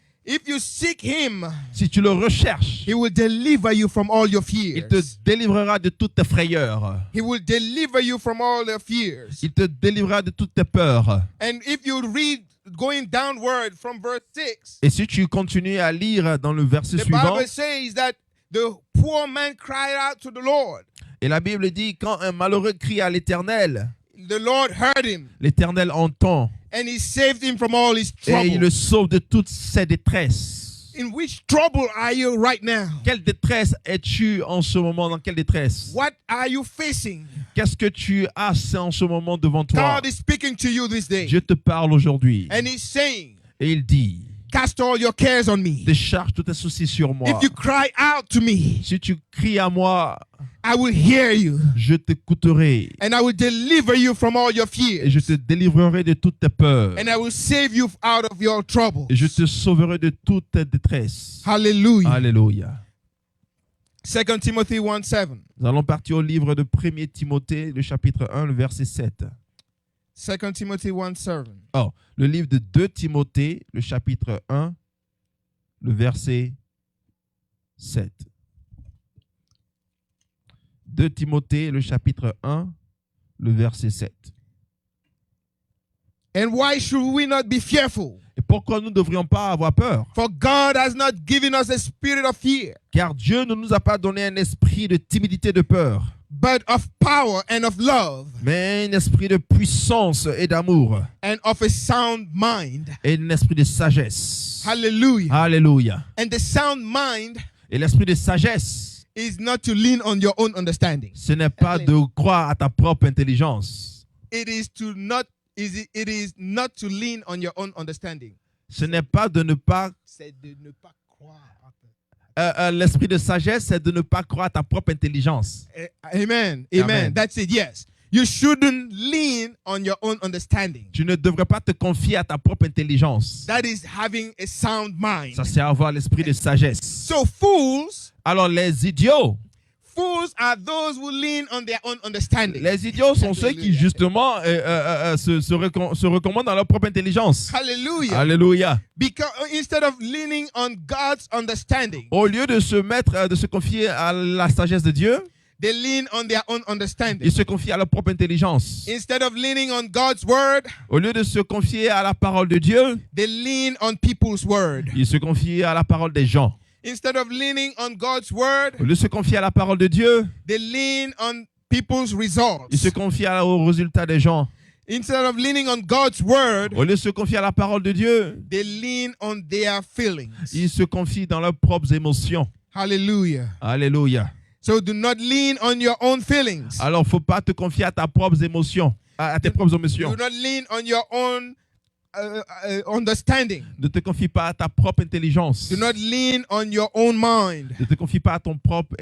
si tu le recherches,
he will deliver you from all your
il te
fears.
délivrera de toutes tes frayeurs.
He will deliver you from all your fears.
Il te délivrera de toutes tes peurs.
And if you read going downward from verse 6,
Et si tu continues à lire dans le verset
the
suivant,
Bible says that the poor man cried out to the Lord.
et la Bible dit, quand un malheureux crie à l'Éternel,
The Lord heard him
l'Éternel entend
and he saved him from all his
et il
trouble.
le sauve de toutes ses détresses.
In which trouble are you right now?
Quelle détresse es-tu en ce moment? Dans quelle détresse?
What are you facing?
Qu'est-ce que tu as en ce moment devant toi?
God is speaking to you this day.
Dieu te parle aujourd'hui
And he's saying,
et il dit,
cast all your cares on me.
décharge tous tes soucis sur moi.
If you cry out to me,
Si tu cries à moi,
I will hear you.
Je t'écouterai.
And I will deliver you from all your
Et je
fears.
te délivrerai de toutes tes peurs.
And I will save you out of your troubles.
Et je te sauverai de toute tes détresses.
Hallelujah.
Alléluia.
2 Timothy 1:7.
Nous allons partir au livre de 1er Timothée, le chapitre 1, le verset 7.
2 Timothy 1:7.
Oh, le livre de 2 Timothée, le chapitre 1, le verset 7. 2 Timothée, le chapitre 1, le verset 7.
And why should we not be fearful?
Et pourquoi nous ne devrions pas avoir peur?
For God has not given us a spirit of fear,
Car Dieu ne nous a pas donné un esprit de timidité, de peur,
but of power and of love
mais un esprit de puissance et d'amour,
and of a sound mind.
et un esprit de sagesse.
Hallelujah.
Alléluia.
And the sound mind
Et l'esprit de sagesse,
is not to lean on your own understanding.
ce n'est pas de croire à ta propre intelligence.
It is not to lean on your own understanding.
Ce n'est pas de ne pas...
C'est de ne pas croire.
l'esprit de sagesse, c'est de ne pas croire à ta propre intelligence.
Amen.
Amen.
Amen. That's it. Yes. You shouldn't lean on your own understanding.
Tu ne devrais pas te confier à ta propre intelligence.
That is having a sound mind.
Ça, c'est avoir l'esprit de sagesse.
So fools
Alors, les idiots
are those who lean on their own understanding.
Les idiots sont ceux qui, justement, se recommandent dans leur propre intelligence.
Hallelujah.
Alléluia.
Because instead of leaning on God's understanding,
Au lieu de se confier à la sagesse de Dieu,
they lean on their own understanding.
ils se confient à leur propre intelligence.
Instead of leaning on God's word,
Au lieu de se confier à la parole de Dieu,
they lean on people's word.
ils se confient à la parole des gens.
Instead of leaning on God's word,
Au lieu de se confier à la parole de Dieu,
they lean on people's
ils
results.
se confient aux résultats des gens.
Instead of leaning on God's word,
Au lieu de se confier à la parole de Dieu,
they lean on their feelings.
ils se confient dans leurs propres émotions.
Hallelujah.
Alléluia.
So do not lean on your own feelings.
Alors, il ne faut pas te confier à ta propre émotion, à tes propres émotions.
Do not lean on your own understanding.
Ne te confie pas à ta propre intelligence.
Do not lean on your own mind.
Ne te confie pas à ton propre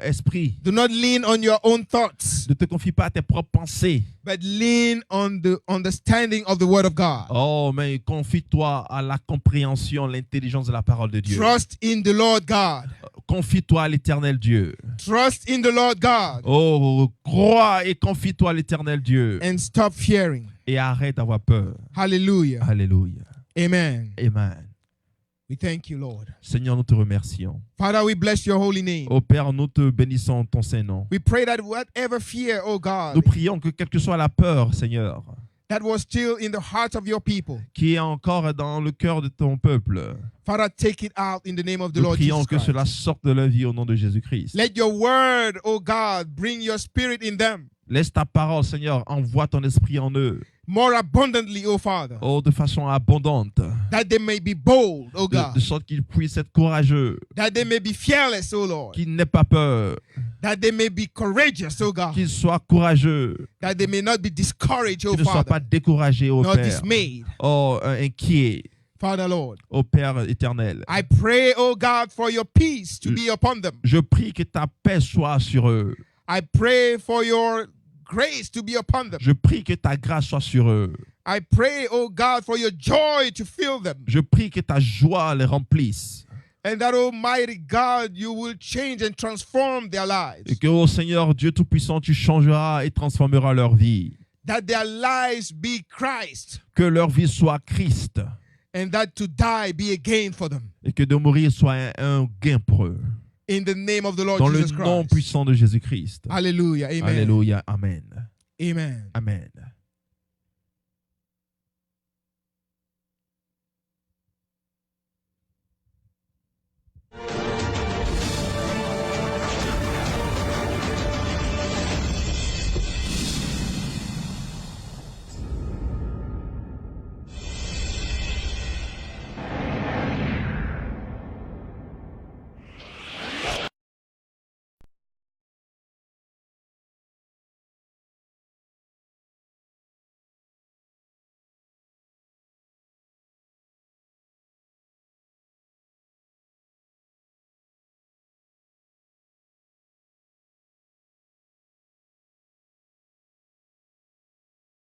esprit.
Do not lean on your own thoughts,
Ne te confie pas à tes propres pensées.
but lean on the understanding of the word of God.
Oh, mais confie-toi à la compréhension, l'intelligence de la parole de Dieu.
Trust in the Lord God.
Confie-toi à l'éternel Dieu.
Trust in the Lord God
Oh, crois et confie-toi à l'éternel Dieu.
and stop fearing.
Et arrête d'avoir peur.
Hallelujah.
Alléluia.
Amen.
Amen.
We thank you, Lord.
Seigneur, nous te remercions.
Father, we bless your holy name.
Oh Père, nous te bénissons ton Saint-Nom.
We pray that whatever fear, oh
Nous
God,
prions que quelle que soit la peur, Seigneur,
that was still in the heart of your people,
qui est encore dans le cœur de ton peuple,
Father, take it out in the name of the
nous
Lord
prions
Jesus
que
Christ.
cela sorte de la vie au nom de Jésus-Christ.
Let your word, oh God, bring your spirit in them
Laisse ta parole, Seigneur, envoie ton esprit en eux,
more abundantly, oh Father,
oh, de façon abondante,
that they may be bold, oh
de
God,
sorte qu'ils puissent être courageux,
that they may be fearless, oh Lord,
qu'ils n'aient pas peur,
that they may be courageous, oh God,
qu'ils soient courageux,
that they may not be discouraged, oh
qu'ils ne soient pas
Father,
découragés, ô
nor
Père,
dismayed.
oh, inquiets,
Father, Lord,
ô Père éternel.
I pray, oh God, for your peace to be upon them.
Je prie que ta paix soit sur eux.
I pray for your grace to be upon them.
Je prie que ta grâce soit sur eux.
I pray, oh God, for your joy to fill them.
Je prie que ta joie les remplisse.
And that, Almighty God, you will change and transform their
Et
lives.
que, ô Seigneur Dieu Tout-Puissant, tu changeras et transformeras leur vie.
That their lives be Christ.
Que leur vie soit Christ.
And that to die be a gain for them.
Et que de mourir soit un gain pour eux.
In the name of the Lord
Dans le
Jesus
nom
Christ.
puissant de Jésus-Christ.
Hallelujah. Amen.
Alléluia. Amen.
Amen.
Amen.